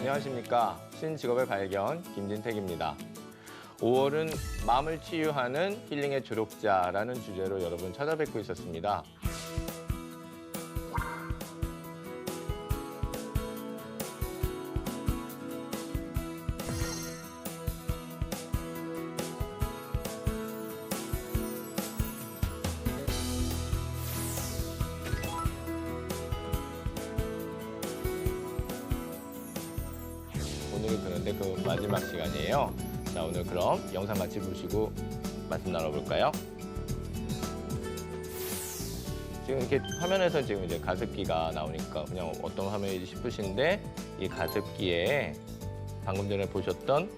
안녕하십니까. 신직업의 발견 김진택입니다. 5월은 마음을 치유하는 힐링의 조력자라는 주제로 여러분 찾아뵙고 있었습니다. 오늘은 그런데 그 마지막 시간이에요. 자, 오늘 그럼 영상 같이 보시고 말씀 나눠볼까요? 지금 이렇게 화면에서 지금 이제 가습기가 나오니까 그냥 어떤 화면이지 싶으신데 이 가습기에 방금 전에 보셨던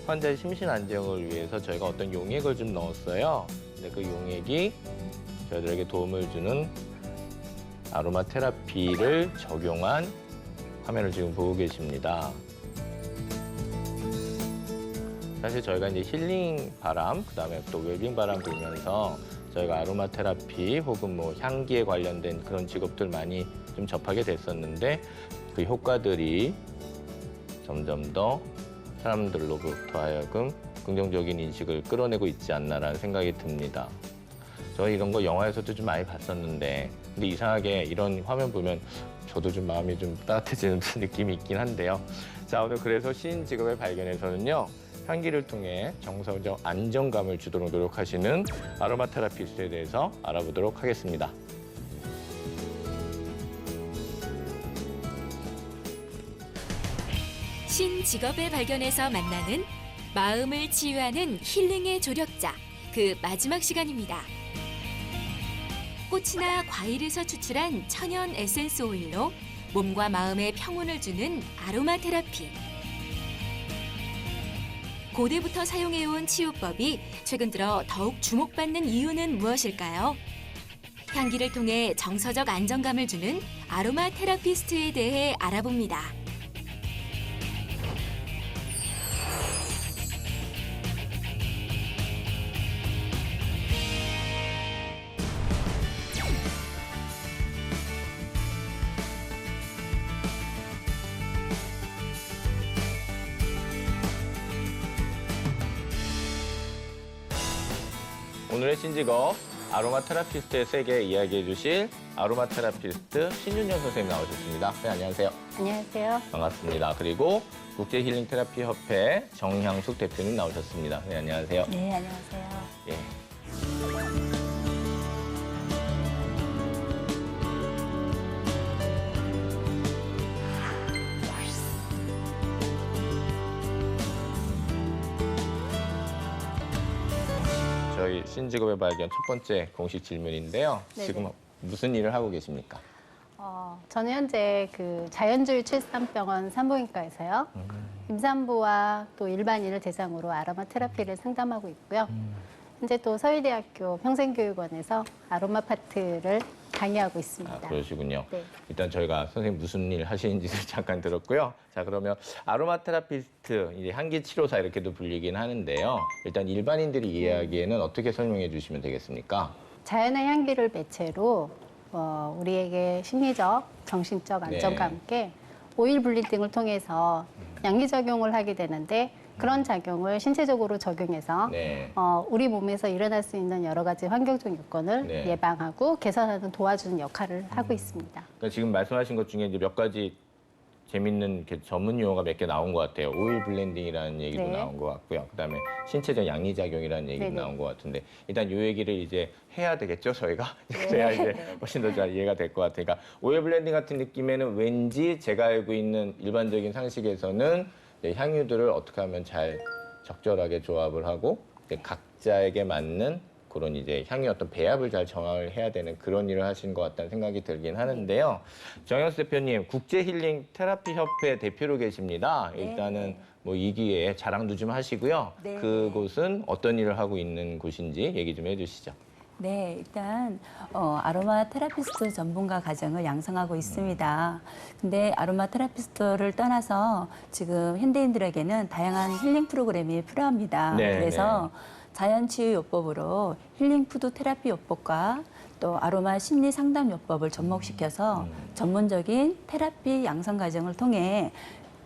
환자의 심신 안정을 위해서 저희가 어떤 용액을 좀 넣었어요. 근데 그 용액이 저희들에게 도움을 주는 아로마 테라피를 적용한 화면을 지금 보고 계십니다. 사실 저희가 이제 힐링 바람, 그다음에 또 웰빙 바람 불면서 저희가 아로마 테라피 혹은 뭐 향기에 관련된 그런 직업들 많이 좀 접하게 됐었는데 그 효과들이 점점 더 사람들로부터 하여금 긍정적인 인식을 끌어내고 있지 않나라는 생각이 듭니다. 저희 이런 거 영화에서도 좀 많이 봤었는데 근데 이상하게 이런 화면 보면 저도 좀 마음이 좀 따뜻해지는 느낌이 있긴 한데요. 자, 오늘 그래서 신직업의 발견에서는요. 향기를 통해 정서적 안정감을 주도록 노력하시는 아로마 테라피스트에 대해서 알아보도록 하겠습니다. 신직업의 발견에서 만나는 마음을 치유하는 힐링의 조력자, 그 마지막 시간입니다. 꽃이나 과일에서 추출한 천연 에센스 오일로 몸과 마음에 평온을 주는 아로마 테라피. 고대부터 사용해온 치유법이 최근 들어 더욱 주목받는 이유는 무엇일까요? 향기를 통해 정서적 안정감을 주는 아로마 테라피스트에 대해 알아봅니다. 오늘의 신직업 아로마 테라피스트의 세계 이야기해 주실 아로마 테라피스트 신윤정 선생님 나오셨습니다. 네, 안녕하세요. 안녕하세요. 반갑습니다. 그리고 국제 힐링 테라피 협회 정향숙 대표님 나오셨습니다. 네, 안녕하세요. 네, 안녕하세요. 예. 저희 신직업의 발견 첫 번째 공식 질문인데요. 네네. 지금 무슨 일을 하고 계십니까? 저는 현재 그 자연주의 출산병원 산부인과에서요. 임산부와 또 일반인을 대상으로 아로마 테라피를 상담하고 있고요. 현재 또 서울대학교 평생교육원에서 아로마 파트를 강의하고 있습니다. 아, 그러시군요. 네. 일단 저희가 선생님 무슨 일 하시는지를 잠깐 들었고요. 자, 그러면 아로마 테라피스트, 이제 향기 치료사 이렇게도 불리긴 하는데요. 일단 일반인들이 이해하기에는 어떻게 설명해 주시면 되겠습니까? 자연의 향기를 매체로 우리에게 심리적, 정신적 안정과 네. 함께 오일 분리 등을 통해서 양리작용을 하게 되는데 그런 작용을 신체적으로 적용해서 네. 우리 몸에서 일어날 수 있는 여러 가지 환경적 요건을 네. 예방하고 개선하는 도와주는 역할을 하고 있습니다. 그러니까 지금 말씀하신 것 중에 이제 몇 가지 재밌는 이렇게 전문 용어가 몇 개 나온 것 같아요. 오일 블렌딩이라는 얘기도 네. 나온 것 같고요. 그다음에 신체적 양리작용이라는 얘기도 네네. 나온 것 같은데 일단 이 얘기를 이제 해야 되겠죠, 저희가? 네. 그래야 이제 훨씬 더 잘 이해가 될 것 같으니까 오일 블렌딩 같은 느낌에는 왠지 제가 알고 있는 일반적인 상식에서는 이제 향유들을 어떻게 하면 잘 적절하게 조합을 하고 이제 각자에게 맞는 그런 이제 향의 어떤 배합을 잘 정화를 해야 되는 그런 일을 하신 것 같다는 생각이 들긴 하는데요. 정현수 대표님, 국제 힐링 테라피 협회 대표로 계십니다. 네. 일단은 뭐 이 기회에 자랑도 좀 하시고요. 네. 그곳은 어떤 일을 하고 있는 곳인지 얘기 좀 해주시죠. 네, 일단 아로마 테라피스트 전문가 과정을 양성하고 있습니다. 근데 아로마 테라피스트를 떠나서 지금 현대인들에게는 다양한 힐링 프로그램이 필요합니다. 네, 그래서 자연치유요법으로 힐링 푸드 테라피 요법과 또 아로마 심리 상담 요법을 접목시켜서 전문적인 테라피 양성 과정을 통해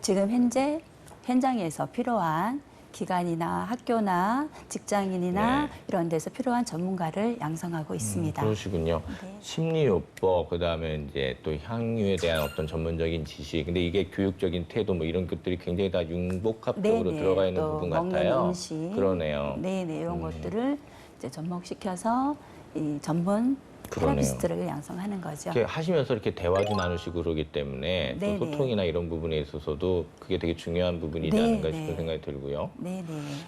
지금 현재 현장에서 필요한 기관이나 학교나 직장인이나 네. 이런 데서 필요한 전문가를 양성하고 있습니다. 그러시군요. 네. 심리요법, 그다음에 이제 또 향유에 대한 어떤 전문적인 지식. 근데 이게 교육적인 태도 뭐 이런 것들이 굉장히 다 융복합적으로 네네. 들어가 있는 또 부분 먹는 같아요. 음식. 그러네요. 네네, 이런 것들을 이제 접목시켜서 이 전문 그러네요. 테라피스트를 양성하는 거죠. 이렇게 하시면서 이렇게 대화도 나누시고 그러기 때문에 또 네네. 소통이나 이런 부분에 있어서도 그게 되게 중요한 부분이지 않은가 네네. 싶은 생각이 들고요. 네네.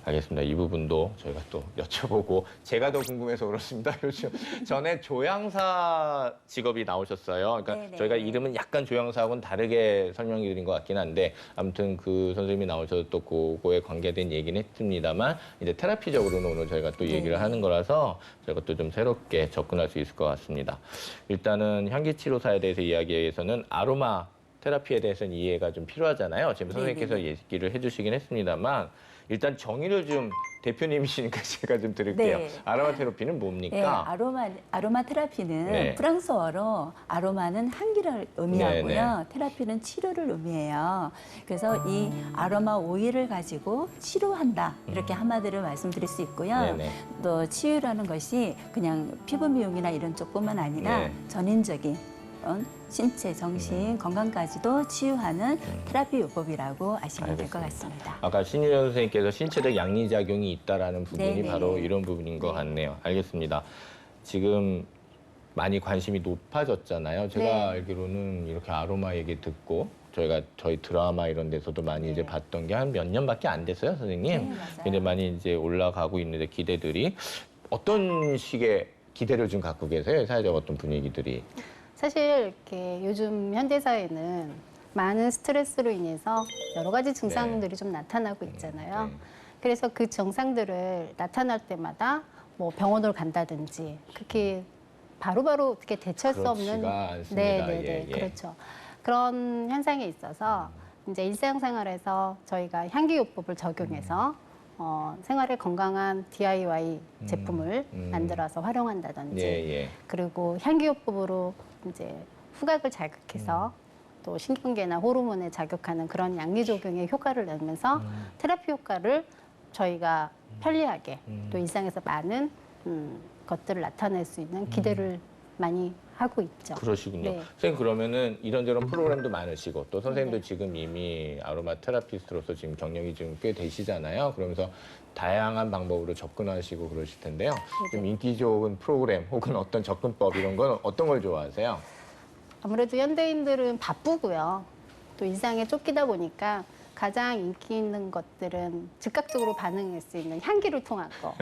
알겠습니다. 이 부분도 저희가 또 여쭤보고 제가 더 궁금해서 그렇습니다. 요즘 전에 조향사 직업이 나오셨어요. 그러니까 네네. 저희가 이름은 약간 조향사하고는 다르게 설명드린 것 같긴 한데 아무튼 그 선생님이 나오셔서 또 그거에 관계된 얘기는 했습니다만 이제 테라피적으로는 오늘 저희가 또 얘기를 네네. 하는 거라서 저희가 또 좀 새롭게 접근할 수 있을 것 같습니다. 일단은 향기치료사에 대해서 이야기에 위해서는 아로마 테라피에 대해서는 이해가 좀 필요하잖아요. 지금 선생님께서 네네네. 얘기를 해주시긴 했습니다만 일단 정의를 좀 대표님이시니까 제가 좀 드릴게요. 네. 아로마 테라피는 뭡니까? 네, 아로마 테라피는 네. 프랑스어로 아로마는 향기를 의미하고요. 네네. 테라피는 치료를 의미해요. 그래서 이 아로마 오일을 가지고 치료한다. 이렇게 한마디로 말씀드릴 수 있고요. 네네. 또 치유라는 것이 그냥 피부 미용이나 이런 쪽뿐만 아니라 네. 전인적인 신체, 정신, 건강까지도 치유하는 테라피 요법이라고 아시면 될 것 같습니다. 아까 신유연 선생님께서 신체적 양리작용이 있다라는 부분이 네네. 바로 이런 부분인 것 같네요. 알겠습니다. 지금 많이 관심이 높아졌잖아요. 제가 네. 알기로는 이렇게 아로마 얘기 듣고 저희 드라마 이런 데서도 많이 이제 봤던 게 한 몇 년밖에 안 됐어요, 선생님. 네, 맞아요. 근데 많이 이제 올라가고 있는데 기대들이 어떤 식의 기대를 좀 갖고 계세요? 사회적 어떤 분위기들이. 사실 이렇게 요즘 현대사회는 많은 스트레스로 인해서 여러 가지 증상들이 좀 나타나고 있잖아요. 네. 그래서 그 증상들을 나타날 때마다 뭐 병원을 간다든지 그렇게 바로바로 어떻게 대처할 수 없는 그렇지가 않습니다. 네네네 예. 그렇죠. 그런 현상에 있어서 이제 일상생활에서 저희가 향기요법을 적용해서 생활에 건강한 DIY 제품을 만들어서 활용한다든지 예, 예. 그리고 향기요법으로 이제 후각을 자극해서 또 신경계나 호르몬에 자극하는 그런 양리 적용의 효과를 내면서 테라피 효과를 저희가 편리하게 또 일상에서 많은 것들을 나타낼 수 있는 기대를 많이 하고 있죠. 그러시군요. 네. 선생님 그러면은 이런저런 프로그램도 많으시고 또 선생님도 네. 지금 이미 아로마 테라피스트로서 지금 경력이 좀 꽤 되시잖아요. 그러면서 다양한 방법으로 접근하시고 그러실 텐데요. 좀 인기 좋은 프로그램 혹은 어떤 접근법 이런 건 어떤 걸 좋아하세요? 아무래도 현대인들은 바쁘고요. 또 일상에 쫓기다 보니까 가장 인기 있는 것들은 즉각적으로 반응할 수 있는 향기를 통한 거.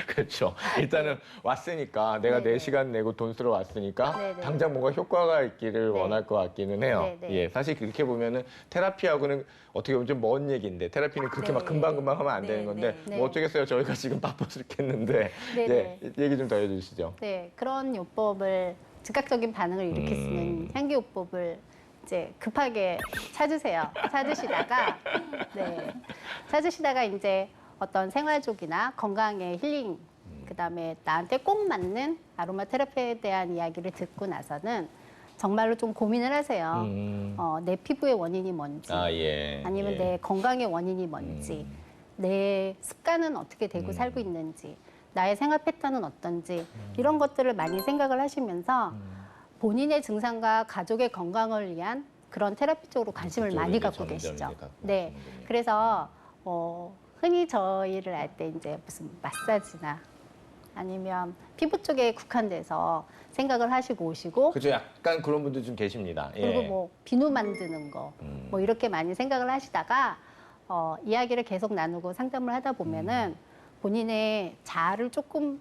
그렇죠. 일단은 왔으니까 내가 네네. 4시간 내고 돈 쓰러 왔으니까 네네. 당장 뭔가 효과가 있기를 네. 원할 것 같기는 해요. 네네. 예, 사실 그렇게 보면은 테라피하고는 어떻게 보면 좀 먼 얘기인데 테라피는 그렇게 막 네. 금방금방 하면 안 네, 되는 건데 네. 뭐 어쩌겠어요. 저희가 지금 바빠 죽겠는데 네네. 예, 얘기 좀 더 해주시죠. 네, 그런 요법을 즉각적인 반응을 일으킬 수 음. 있는 향기 요법을 이제 급하게 찾으시다가 이제 어떤 생활족이나 건강의 힐링, 그다음에 나한테 꼭 맞는 아로마 테라피에 대한 이야기를 듣고 나서는 정말로 좀 고민을 하세요. 내 피부의 원인이 뭔지, 아 예. 아니면 예. 내 건강의 원인이 뭔지, 내 습관은 어떻게 되고 살고 있는지, 나의 생활 패턴은 어떤지 이런 것들을 많이 생각을 하시면서 본인의 증상과 가족의 건강을 위한 그런 테라피 쪽으로 관심을 그쪽으로 많이 이제 갖고 점점 계시죠. 이제 갖고 네, 계시는군요. 그래서 흔히 저희를 할 때 이제 무슨 마사지나 아니면 피부 쪽에 국한돼서 생각을 하시고 오시고 그죠. 약간 그런 분들 좀 계십니다. 예. 그리고 뭐 비누 만드는 거 뭐 이렇게 많이 생각을 하시다가 이야기를 계속 나누고 상담을 하다 보면은 본인의 자아를 조금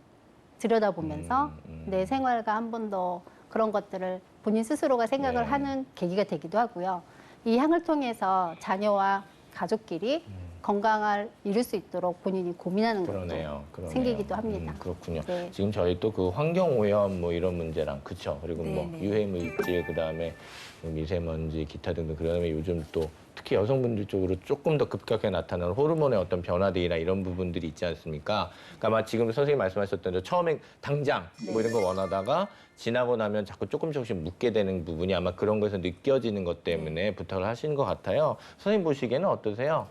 들여다보면서 내 생활과 한 번 더 그런 것들을 본인 스스로가 생각을 네. 하는 계기가 되기도 하고요. 이 향을 통해서 자녀와 가족끼리 건강을 이룰 수 있도록 본인이 고민하는 그러네요. 것도 생기기도 합니다. 그렇군요. 네. 지금 저희 또 그 환경 오염 뭐 이런 문제랑 그쵸. 그리고 뭐 네네. 유해 물질 그다음에 미세먼지 기타 등등 그다음에 요즘 또 특히 여성분들 쪽으로 조금 더 급격하게 나타나는 호르몬의 어떤 변화들이나 이런 부분들이 있지 않습니까? 그러니까 아마 지금 선생님 말씀하셨던 대로 처음에 당장 뭐 이런 거 원하다가 지나고 나면 자꾸 조금씩 묻게 되는 부분이 아마 그런 거에서 느껴지는 것 때문에 부탁을 하시는 것 같아요. 선생님 보시기에는 어떠세요?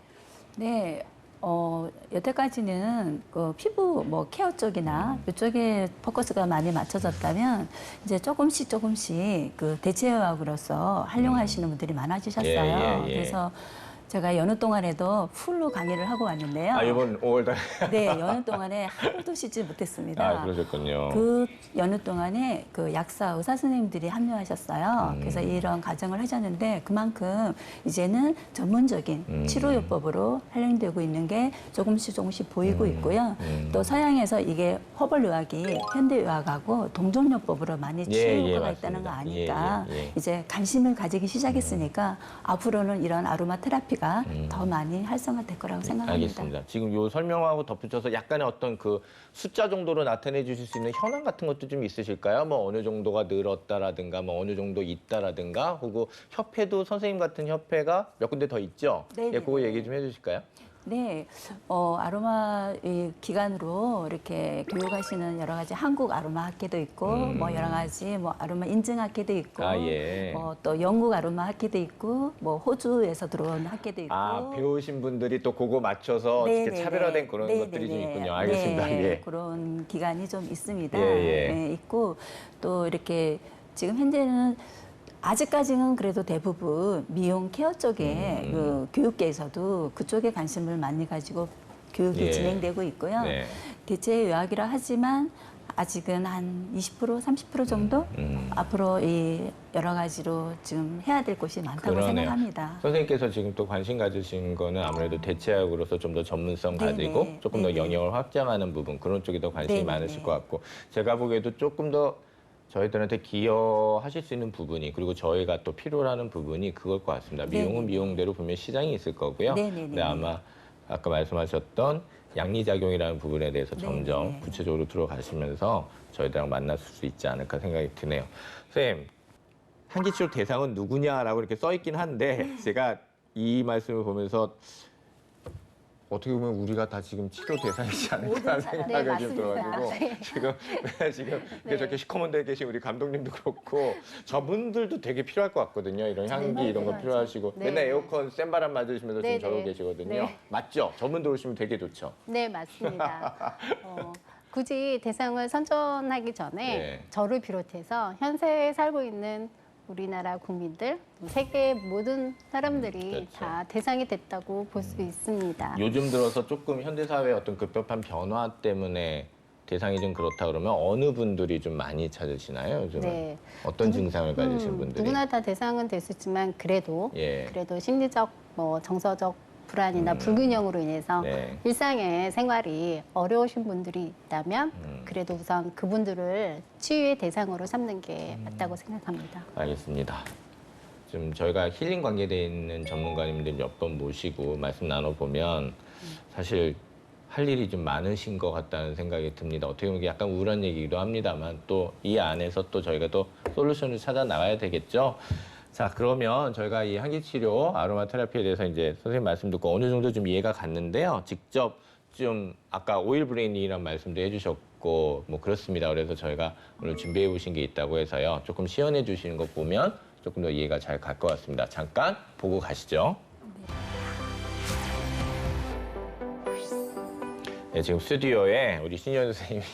네. 여태까지는 그 피부 뭐 케어 쪽이나 이쪽에 포커스가 많이 맞춰졌다면 이제 조금씩 그 대체의학으로서 활용하시는 분들이 많아지셨어요. 예. 그래서 제가 연휴 동안에도 풀로 강의를 하고 왔는데요. 아, 이번 5월달에. 네, 연휴 동안에 하루도 쉬지 못했습니다. 아, 그러셨군요. 그 연휴 동안에 그 약사 의사 선생님들이 합류하셨어요. 그래서 이런 과정을 하셨는데 그만큼 이제는 전문적인 치료요법으로 활용되고 있는 게 조금씩 보이고 있고요. 또 서양에서 이게 허벌의학이 현대의학하고 동종요법으로 많이 치료가 있다는 거 아니까 이제 관심을 가지기 시작했으니까 앞으로는 이런 아로마 테라피가 더 많이 활성화될 거라고 생각합니다. 알겠습니다. 지금 요 설명하고 덧붙여서 약간의 어떤 그 숫자 정도로 나타내 주실 수 있는 현황 같은 것도 좀 있으실까요? 뭐 어느 정도가 늘었다라든가 뭐 어느 정도 있다라든가 혹은 협회도 선생님 같은 협회가 몇 군데 더 있죠? 네네. 예, 그거 얘기 좀 해주실까요? 네, 아로마 이 기관으로 이렇게 교육하시는 여러 가지 한국 아로마 학회도 있고, 뭐 여러 가지 뭐 아로마 인증 학회도 있고, 또 영국 아로마 학회도 있고, 뭐 호주에서 들어온 학회도 있고. 아, 배우신 분들이 또 그거 맞춰서 이렇게 차별화된 그런 것들이 좀 있군요. 알겠습니다. 네, 예. 그런 기관이 좀 있습니다. 예. 네, 있고 또 이렇게 지금 현재는 아직까지는 그래도 대부분 미용 케어 쪽에 그 교육계에서도 그쪽에 관심을 많이 가지고 교육이 진행되고 있고요. 네. 대체의학이라 하지만 아직은 한 20%, 30% 정도 앞으로 이 여러 가지로 지금 해야 될 곳이 많다고 생각합니다. 선생님께서 지금 또 관심 가지신 거는 아무래도 대체학으로서 좀 더 전문성 가지고 조금 더 영역을 확장하는 부분 그런 쪽에 더 관심이 많으실 것 같고 제가 보기에도 조금 더 저희들한테 기여하실 수 있는 부분이 그리고 저희가 또 필요로 하는 부분이 그걸 것 같습니다. 미용은 미용대로 분명히 시장이 있을 거고요. 근데 아마 아까 말씀하셨던 양리작용이라는 부분에 대해서 점점 구체적으로 들어가시면서 저희들랑 만날 수 있지 않을까 생각이 드네요. 선생님, 한기치료 대상은 누구냐라고 이렇게 써 있긴 한데 제가 이 말씀을 보면서 어떻게 보면 우리가 다 지금 치료 대상이지 않을까 생각이 좀 들어가지고 지금 저렇게 시커먼 데 계신 우리 감독님도 그렇고 저분들도 되게 필요할 것 같거든요. 이런 향기 이런 거 필요하시고 맨날 에어컨 센 바람 맞으시면서 지금 저러고 계시거든요. 맞죠? 저분들 오시면 되게 좋죠. 네, 맞습니다. 굳이 대상을 선정하기 전에 저를 비롯해서 현세에 살고 있는 우리나라 국민들, 세계 모든 사람들이 다 대상이 됐다고 볼 수 있습니다. 요즘 들어서 조금 현대사회의 어떤 급격한 변화 때문에 대상이 좀 그렇다 그러면 어느 분들이 좀 많이 찾으시나요? 요즘은? 어떤 증상을 가지신 분들이? 누구나 다 대상은 될 수 있지만 그래도 심리적, 뭐 정서적 불안이나 불균형으로 인해서 일상의 생활이 어려우신 분들이 있다면 그래도 우선 그분들을 치유의 대상으로 삼는 게 맞다고 생각합니다. 알겠습니다. 좀 저희가 힐링 관계되어 있는 전문가님들 몇 번 모시고 말씀 나눠보면 사실 할 일이 좀 많으신 것 같다는 생각이 듭니다. 어떻게 보면 약간 우울한 얘기기도 합니다만 또 이 안에서 또 저희가 또 솔루션을 찾아 나가야 되겠죠. 자, 그러면 저희가 이 향기치료, 아로마 테라피에 대해서 이제 선생님 말씀 듣고 어느 정도 좀 이해가 갔는데요. 직접 좀 아까 오일 브레인이라는 말씀도 해주셨고 뭐 그렇습니다. 그래서 저희가 오늘 준비해 보신 게 있다고 해서요. 조금 시연해 주시는 거 보면 조금 더 이해가 잘 갈 것 같습니다. 잠깐 보고 가시죠. 네, 지금 스튜디오에 우리 신현 선생님이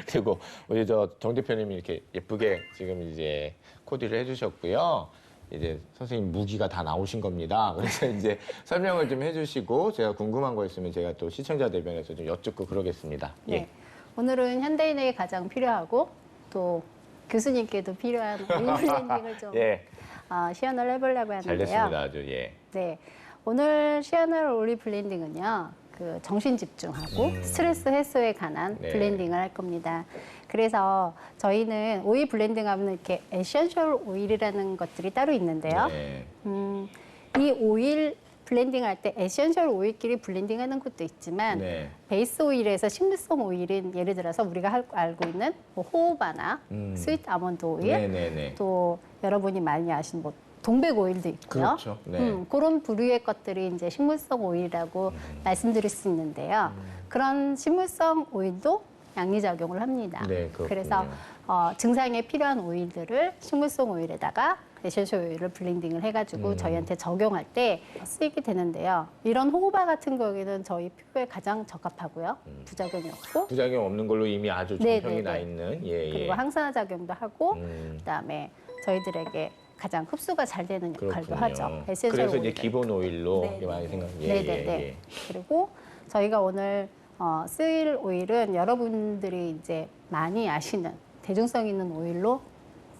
그리고 우리 정 대표님이 이렇게 예쁘게 지금 이제 코디를 해주셨고요. 이제 선생님 무기가 다 나오신 겁니다. 그래서 이제 설명을 좀 해주시고 제가 궁금한 거 있으면 제가 또 시청자 대변에서 좀 여쭙고 그러겠습니다. 네. 오늘은 현대인에게 가장 필요하고 또 교수님께도 필요한 오일 블렌딩을 좀 시연을 해보려고 하는데요. 잘 됐습니다, 아주 네, 오늘 시연할 오일 블렌딩은요. 그 정신 집중하고 스트레스 해소에 관한 블렌딩을 할 겁니다. 그래서 저희는 오일 블렌딩하면 이렇게 에센셜 오일이라는 것들이 따로 있는데요. 이 오일 블렌딩 할 때 에센셜 오일끼리 블렌딩하는 것도 있지만 베이스 오일에서 식물성 오일인 예를 들어서 우리가 알고 있는 뭐 호호바나 스위트 아몬드 오일 또 여러분이 많이 아신 뭐 동백 오일도 있고요. 그렇죠. 네. 그런 부류의 것들이 이제 식물성 오일이라고 말씀드릴 수 있는데요. 그런 식물성 오일도 양리작용을 합니다. 네, 그렇군요. 그래서 증상에 필요한 오일들을 식물성 오일에다가 에센셜 오일을 블렌딩을 해가지고 저희한테 적용할 때 쓰이게 되는데요. 이런 호호바 같은 경우에는 저희 피부에 가장 적합하고요. 부작용이 없고 부작용 없는 걸로 이미 아주 네, 정평이 네, 나 네. 있는. 예, 예. 그리고 항산화 작용도 하고 음. 그다음에 저희들에게 가장 흡수가 잘 되는 역할도 그렇군요. 하죠. 에센셜 그래서 이제 오일들. 기본 오일로 네, 이렇게 많이 생각. 예, 네네네. 예, 예. 그리고 저희가 오늘 쓰일 오일은 여러분들이 이제 많이 아시는 대중성 있는 오일로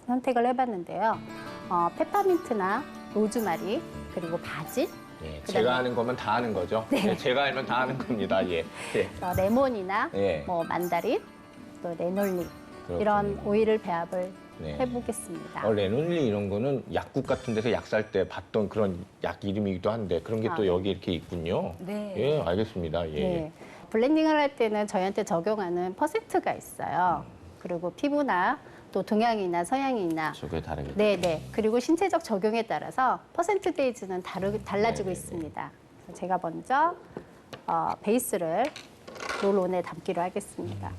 선택을 해봤는데요. 페퍼민트나 로즈마리 그리고 바질, 예, 그다음에- 제가 아는 거면 다 아는 거죠. 네. 예, 제가 알면 다 아는 겁니다. 예. 예. 레몬이나 예. 뭐 만다린, 또 레놀리 그렇군요. 이런 오일을 배합을 네. 해보겠습니다. 레놀리 이런 거는 약국 같은 데서 약 살 때 봤던 그런 약 이름이기도 한데 그런 게 또 네. 여기 이렇게 있군요. 네. 예, 알겠습니다. 예. 네. 블렌딩을 할 때는 저희한테 적용하는 퍼센트가 있어요. 그리고 피부나 또 동양이나 서양이나 저게 다르겠죠. 네네. 그리고 신체적 적용에 따라서 퍼센트데이즈는 달라지고 네네네. 있습니다. 그래서 제가 먼저 베이스를 롤온에 담기로 하겠습니다.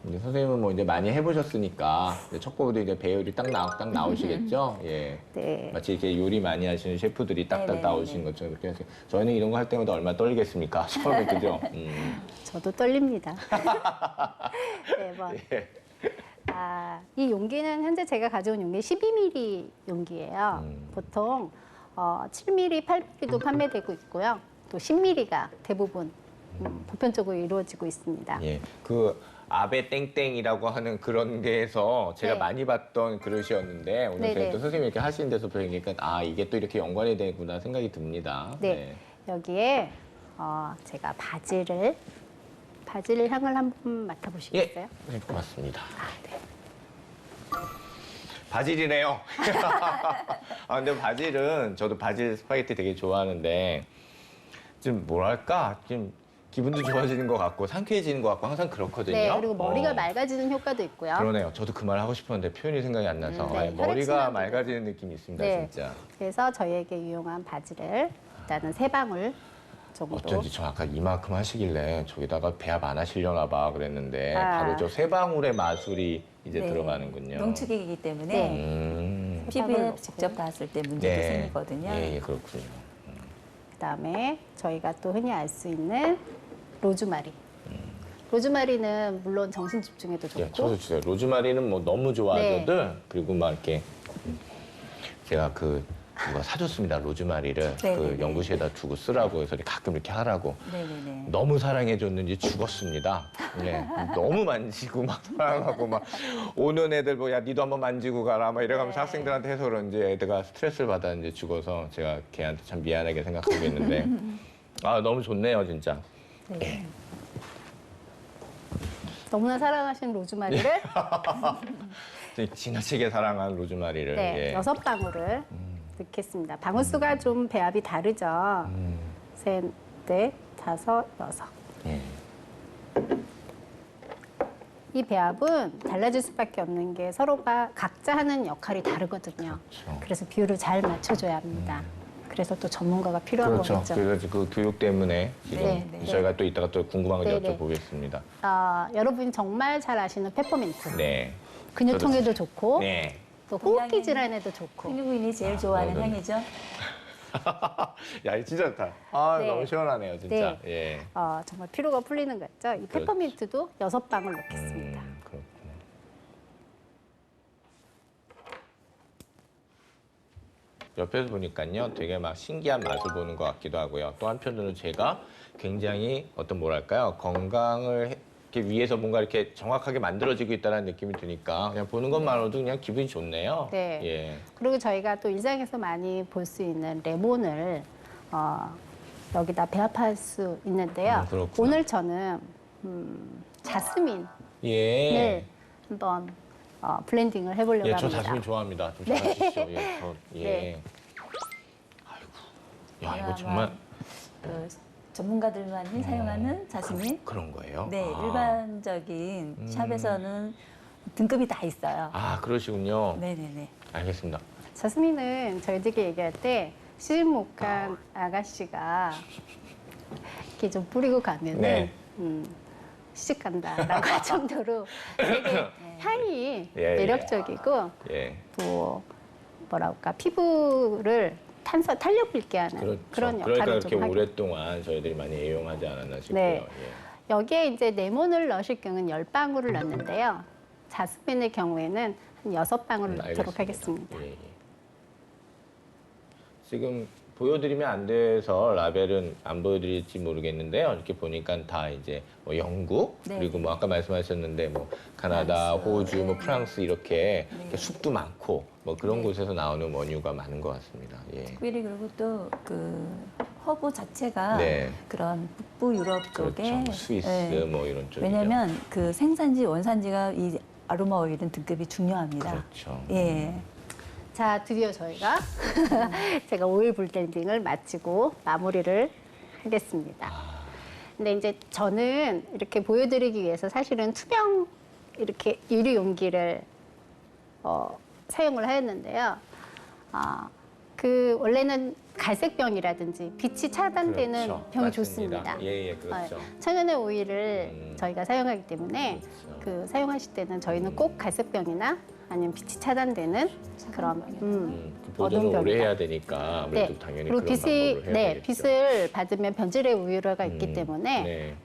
이제 선생님은 뭐 이제 많이 해보셨으니까 이제 첫 번부터 이제 배열이 딱 나오시겠죠. 예. 네. 마치 이렇게 요리 많이 하시는 셰프들이 딱딱 네네네네. 나오신 것처럼 그렇게 하세요. 저희는 이런 거 할 때마다 얼마나 떨리겠습니까? 처음에 그죠? 저도 떨립니다. 네, 뭐. 예. 이 용기는 현재 제가 가져온 용기 12mm 용기예요. 보통 7mm, 8mm도 판매되고 있고요. 또 10mm가 대부분 보편적으로 이루어지고 있습니다. 예. 그 아베 땡땡이라고 하는 그런 데에서 제가 네. 많이 봤던 그릇이었는데 오늘 네네. 저희 또 선생님이 이렇게 하시는 데서 보니까 이게 또 이렇게 연관이 되구나 생각이 듭니다. 네. 여기에 제가 바질 향을 한번 맡아보시겠어요? 네, 고맙습니다. 네. 바질이네요. 근데 바질은 저도 바질 스파게티 되게 좋아하는데 좀 뭐랄까 좀 기분도 좋아지는 것 같고 상쾌해지는 것 같고 항상 그렇거든요. 네, 그리고 머리가 어. 맑아지는 효과도 있고요. 그러네요. 저도 그 말 하고 싶었는데 표현이 생각이 안 나서 네, 머리가 혈액순환도 맑아지는 느낌이 있습니다, 네. 진짜. 그래서 저희에게 유용한 바질을 일단은 3방울 정도. 어쩐지 저 아까 이만큼 하시길래 저기다가 배합 안 하시려나 봐 그랬는데 아. 바로 저 세 방울의 마술이 이제 네. 들어가는군요. 농축액이기 때문에 네. 피부에 넣고. 직접 닿았을 때 문제도 생기거든요. 예, 그렇군요. 그다음에 저희가 또 흔히 알 수 있는 로즈마리. 로즈마리는 물론 정신 집중에도 좋고 예, 저도 주세요. 로즈마리는 뭐 너무 좋아하거든. 그리고 막 이렇게 제가 누가 사줬습니다. 로즈마리를 네, 그 네, 네. 연구실에다 두고 쓰라고 해서 가끔 이렇게 하라고. 네네네. 너무 사랑해줬는지 죽었습니다. 예, 너무 만지고 막 사랑하고 막 오는 애들 야 니도 한번 만지고 가라 막 이래가면서 네. 학생들한테 해서 그런지 애들가 스트레스를 받았는지 죽어서 제가 걔한테 참 미안하게 생각하고 있는데 너무 좋네요 진짜. 네. 너무나 사랑하시는 로즈마리를 지나치게 사랑한 로즈마리를 네, 예. 6방울을 넣겠습니다. 방울 수가 좀 배합이 다르죠. 셋, 넷, 다섯, 여섯. 예. 이 배합은 달라질 수밖에 없는 게 서로가 각자 하는 역할이 다르거든요. 그렇죠. 그래서 비율을 잘 맞춰줘야 합니다. 그래서 또 전문가가 필요한 그렇죠. 거겠죠. 그래서 그 교육 때문에 지금 네, 네. 저희가 또 이따가 또 궁금한 거 네, 네. 여쭤보겠습니다. 여러분이 정말 잘 아시는 페퍼민트. 네. 근육통에도 좋고 네. 또 호흡기 질환에도 좋고. 피부인이 제일 좋아하는 네. 향이죠. 야, 이거 진짜 좋다. 네. 너무 시원하네요, 진짜. 네. 예. 정말 피로가 풀리는 거 같죠? 이 그렇죠. 페퍼민트도 6방울 넣겠습니다. 그렇구나. 옆에서 보니까요, 되게 막 신기한 맛을 보는 것 같기도 하고요. 또 한편으로는 제가 굉장히 뭐랄까요, 건강을 이렇게 위해서 뭔가 이렇게 정확하게 만들어지고 있다는 느낌이 드니까 그냥 보는 것만으로도 그냥 기분이 좋네요. 네. 예. 그리고 저희가 또 일상에서 많이 볼 수 있는 레몬을 여기다 배합할 수 있는데요. 그렇구나. 오늘 저는 자스민을 예. 한번 블렌딩을 해보려고 예, 합니다. 저 자스민 좋아합니다. 좀 전해주시죠. 예. 네. 아이고. 야, 이거 정말 그 전문가들만이 사용하는 자스민. 그런 거예요? 네, 일반적인 샵에서는 등급이 다 있어요. 그러시군요. 네네네. 알겠습니다. 자스민은 저희들이 얘기할 때 시집 못 간 아가씨가 이렇게 좀 뿌리고 가면은 네. 시집 간다라고 할 정도로 되게 향이 예, 예. 매력적이고 예. 또 뭐랄까 피부를 탄력을 있게 하는 그렇죠. 그런 그러니까 역할을 이렇게 좀 하게. 오랫동안 저희들이 많이 애용하지 않았나 싶고요. 네. 예. 여기에 이제 레몬을 넣으실 경우는 10방울을 넣는데요. 자스민의 경우에는 한 6방울을 넣도록 알겠습니다. 하겠습니다. 예, 예. 지금 보여드리면 안 돼서 라벨은 안 보여드릴지 모르겠는데요. 이렇게 보니까 다 이제 뭐 영국 네. 그리고 뭐 아까 말씀하셨는데 뭐 카나다, 프랑스. 호주, 뭐 네. 프랑스 이렇게 네. 숲도 많고 뭐 그런 네. 곳에서 나오는 원유가 많은 것 같습니다. 예. 특별히 그리고 또 그 허브 자체가 네. 그런 북부 유럽 쪽에 그렇죠. 뭐 스위스 네. 뭐 이런 쪽이죠. 왜냐하면 그 생산지 원산지가 이 아로마 오일은 등급이 중요합니다. 그렇죠. 예. 자, 드디어 저희가 제가 오일 블렌딩을 마치고 마무리를 하겠습니다. 근데 이제 저는 이렇게 보여드리기 위해서 사실은 투명 이렇게 유리 용기를 사용을 하였는데요. 그 원래는 갈색병이라든지 빛이 차단되는 그렇죠. 병이 맞습니다. 좋습니다. 예, 예, 그렇죠. 천연의 오일을 저희가 사용하기 때문에 그렇죠. 그 사용하실 때는 저희는 꼭 갈색병이나 아니면 빛이 차단되는 그런 그 보존을 어두운 오래 병이다. 해야 되니까 아무래도 네. 당연히 그리고 그런 빛이 방법을 해야 네 되겠죠. 빛을 받으면 변질의 우려가 있기 때문에 네.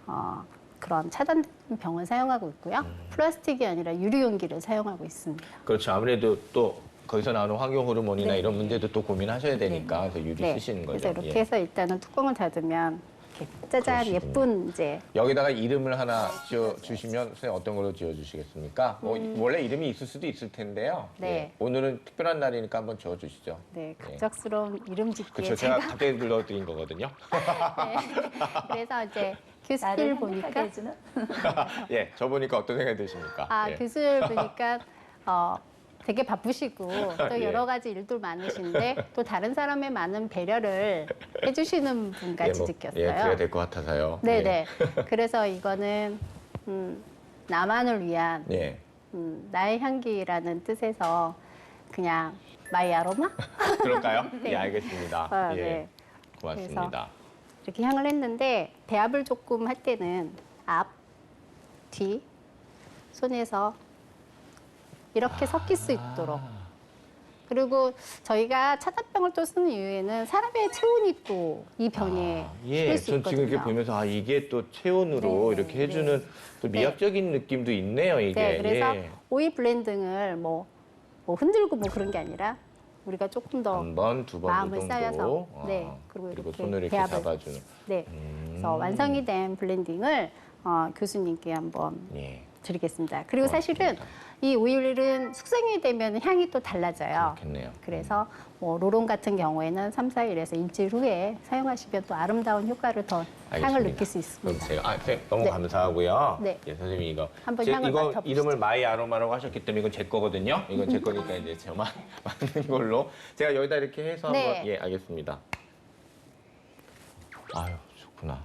그런 차단된 병을 사용하고 있고요. 플라스틱이 아니라 유리 용기를 사용하고 있습니다. 그렇죠. 아무래도 또 거기서 나오는 환경 호르몬이나 네. 이런 문제도 또 고민하셔야 되니까 그래서 유리 네. 쓰시는 그래서 거죠. 이렇게 예. 해서 일단은 뚜껑을 닫으면 이렇게 짜잔 그러시군요. 예쁜 이제 여기다가 이름을 하나 지어 주시면 선생님 어떤 걸로 지어 주시겠습니까? 뭐 원래 이름이 있을 수도 있을 텐데요. 네. 예. 오늘은 특별한 날이니까 한번 지어 주시죠. 네, 갑작스러운 이름 짓기에 그렇죠. 제가 갑자기 불러드린 거거든요. 네. 그래서 이제 교수를 나를 보니까 행복하게 해주는 예, 저 보니까 어떤 생각이 드십니까? 예. 교수를 보니까 되게 바쁘시고 또 예. 여러 가지 일도 많으신데 또 다른 사람의 많은 배려를 해주시는 분 같이 예, 느꼈어요. 예, 그래야 될 것 같아서요. 네네. 그래서 이거는 나만을 위한 예. 나의 향기라는 뜻에서 그냥 마이 아로마 그럴까요? 네. 예, 알겠습니다. 아, 예. 네. 고맙습니다. 이렇게 향을 했는데 배합을 조금 할 때는 앞, 뒤, 손에서 이렇게 섞일 수 있도록. 그리고 저희가 차단병을 또 쓰는 이유에는 사람의 체온이 또 이 병에 예, 실릴 수 전 있거든요. 지금 이렇게 보면서 이게 또 체온으로 네, 이렇게 해주는 또 미학적인 느낌도 있네요, 이게. 네, 그래서 예. 오일 블렌딩을 뭐 흔들고 뭐 그런 게 아니라 우리가 조금 더 한 번, 두 번 마음을 정도. 쌓여서 아, 네, 그리고 이렇게 손을 이렇게 배합을- 잡아주는. 네, 그래서 완성이 된 블렌딩을 교수님께 한번 예. 드리겠습니다. 그리고 사실은 이 오일은 숙성이 되면 향이 또 달라져요. 그렇겠네요. 그래서 뭐 로론 같은 경우에는 3, 4일에서 일주일 후에 사용하시면 또 아름다운 효과를 더 향을 알겠습니다. 느낄 수 그럼 있습니다. 제가 선생님 너무 네. 감사하고요. 네. 예, 선생님 이거 한번 제- 향을 이거 맡아보시죠. 이름을 마이 아로마라고 하셨기 때문에 이건 제 거거든요. 이건 제 거니까 이제 저만 맞는 걸로 제가 여기다 이렇게 해서 네. 한번 예, 알겠습니다. 아유, 좋구나.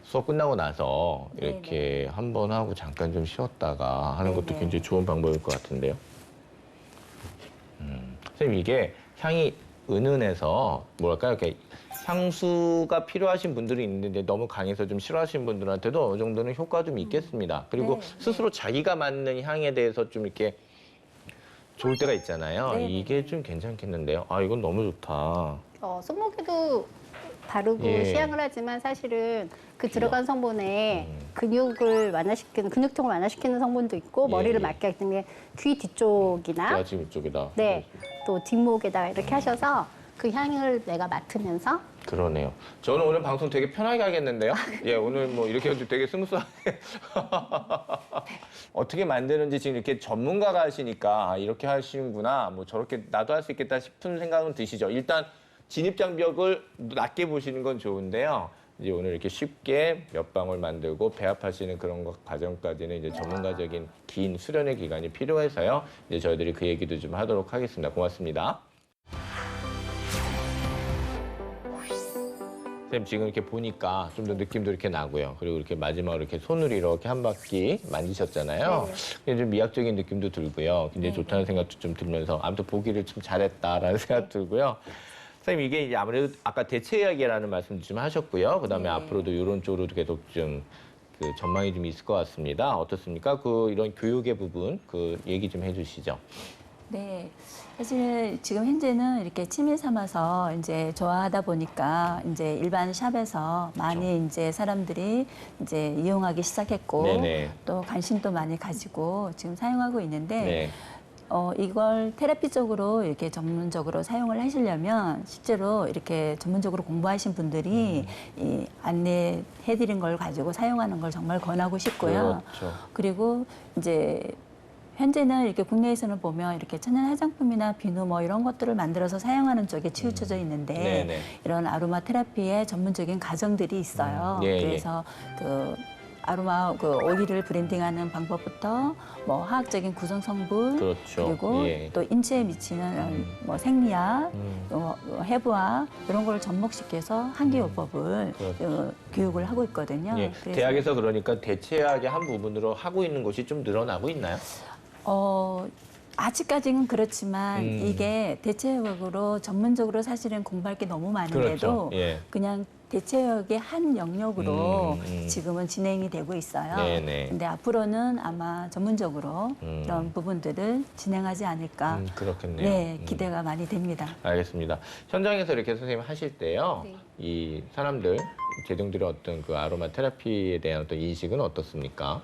수업 끝나고 나서 네, 이렇게 한 번 하고 잠깐 좀 쉬었다가 하는 네, 것도 네. 굉장히 좋은 방법일 것 같은데요. 선생님 이게 향이 은은해서 뭐랄까요, 이렇게 향수가 필요하신 분들이 있는데 너무 강해서 좀 싫어하시는 분들한테도 어느 정도는 효과 좀 있겠습니다. 그리고 네, 스스로 자기가 맞는 향에 대해서 좀 이렇게 좋을 때가 있잖아요. 네, 이게 좀 괜찮겠는데요. 이건 너무 좋다. 손목에도 바르고 예. 시향을 하지만 사실은 그 들어간 성분에 근육을 완화시키는 근육통을 완화시키는 성분도 있고 예, 머리를 예. 맞게 하기 때문에 귀 뒤쪽이나 제가 지금 이쪽에다. 네, 또 뒷목에다가 이렇게 하셔서 그 향을 내가 맡으면서 그러네요. 저는 오늘 방송 되게 편하게 하겠는데요. 예, 오늘 뭐 이렇게 해도 되게 스무스하게. 어떻게 만드는지 지금 이렇게 전문가가 하시니까 이렇게 하시는구나. 뭐 저렇게 나도 할 수 있겠다 싶은 생각은 드시죠. 일단 진입장벽을 낮게 보시는 건 좋은데요. 이제 오늘 이렇게 쉽게 몇 방울 만들고 배합하시는 그런 것 과정까지는 이제 전문가적인 긴 수련의 기간이 필요해서요. 이제 저희들이 그 얘기도 좀 하도록 하겠습니다. 고맙습니다. 선생님 지금 이렇게 보니까 좀 더 느낌도 이렇게 나고요. 그리고 이렇게 마지막으로 이렇게 손을 이렇게 한 바퀴 만지셨잖아요. 좀 미학적인 느낌도 들고요. 굉장히 좋다는 생각도 좀 들면서 아무튼 보기를 좀 잘했다라는 생각 들고요. 선생님 이게 이제 아무래도 아까 대체 이야기라는 말씀 좀 하셨고요. 그다음에 네. 앞으로도 이런 쪽으로 계속 좀 그 전망이 좀 있을 것 같습니다. 어떻습니까? 그 이런 교육의 부분 그 얘기 좀 해주시죠. 네. 사실 지금 현재는 이렇게 취미 삼아서 이제 좋아하다 보니까 이제 일반 샵에서 많이 이제 사람들이 이제 이용하기 시작했고 네네. 또 관심도 많이 가지고 지금 사용하고 있는데 네. 이걸 테라피적으로 이렇게 전문적으로 사용을 하시려면 실제로 이렇게 전문적으로 공부하신 분들이 이 안내해드린 걸 가지고 사용하는 걸 정말 권하고 싶고요. 그렇죠. 그리고 이제 현재는 이렇게 국내에서는 보면 이렇게 천연 화장품이나 비누 뭐 이런 것들을 만들어서 사용하는 쪽에 치우쳐져 있는데 네네. 이런 아로마 테라피에 전문적인 가정들이 있어요. 예, 예. 그래서 그 아로마 그 오일을 브랜딩하는 방법부터 뭐 화학적인 구성 성분 그렇죠. 그리고 예. 또 인체에 미치는 뭐 생리학, 또 해부학 이런 걸 접목시켜서 한기요법을 그렇죠. 교육을 하고 있거든요. 예. 그래서 대학에서 그러니까 대체학의 한 부분으로 하고 있는 곳이 좀 늘어나고 있나요? 아직까지는 그렇지만 음. 이게 대체역으로 전문적으로 사실은 공부할 게 너무 많은데도 그렇죠. 예. 그냥 대체역의 한 영역으로 음. 지금은 진행이 되고 있어요. 네네. 근데 앞으로는 아마 전문적으로 이런 부분들을 진행하지 않을까. 그렇겠네요. 네, 기대가 많이 됩니다. 알겠습니다. 현장에서 이렇게 선생님 하실 때요, 네. 이 사람들, 제동들의 어떤 그 아로마 테라피에 대한 어떤 인식은 어떻습니까?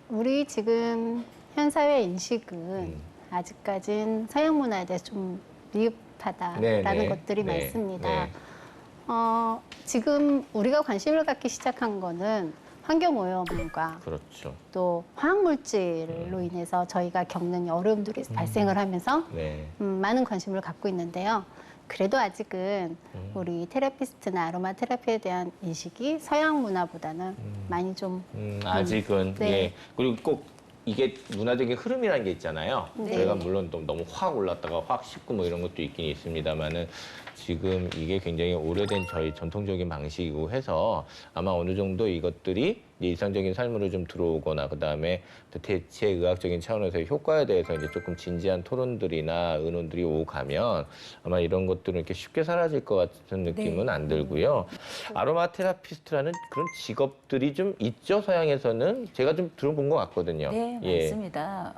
우리 지금 현 사회 인식은 아직까진 서양 문화에 대해서 좀 미흡하다라는 네, 것들이 네, 많습니다. 네. 지금 우리가 관심을 갖기 시작한 거는 환경오염과 그렇죠. 또 화학물질로 인해서 저희가 겪는 어려움들이 발생을 하면서 네. 많은 관심을 갖고 있는데요. 그래도 아직은 우리 테라피스트나 아로마 테라피에 대한 인식이 서양 문화보다는 많이 좀 아직은 네. 예. 그리고 꼭 이게 문화적인 흐름이라는 게 있잖아요. 네. 저희가 물론 또 너무 확 올랐다가 확 식고 뭐 이런 것도 있긴 있습니다만은 지금 이게 굉장히 오래된 저희 전통적인 방식이고 해서 아마 어느 정도 이것들이 이제 일상적인 삶으로 좀 들어오거나 그다음에 또 대체 의학적인 차원에서의 효과에 대해서 이제 조금 진지한 토론들이나 의논들이 오고 가면 아마 이런 것들은 이렇게 쉽게 사라질 것 같은 느낌은 네. 안 들고요. 아로마 테라피스트라는 그런 직업들이 좀 있죠, 서양에서는. 제가 좀 들어본 것 같거든요. 네, 예. 맞습니다.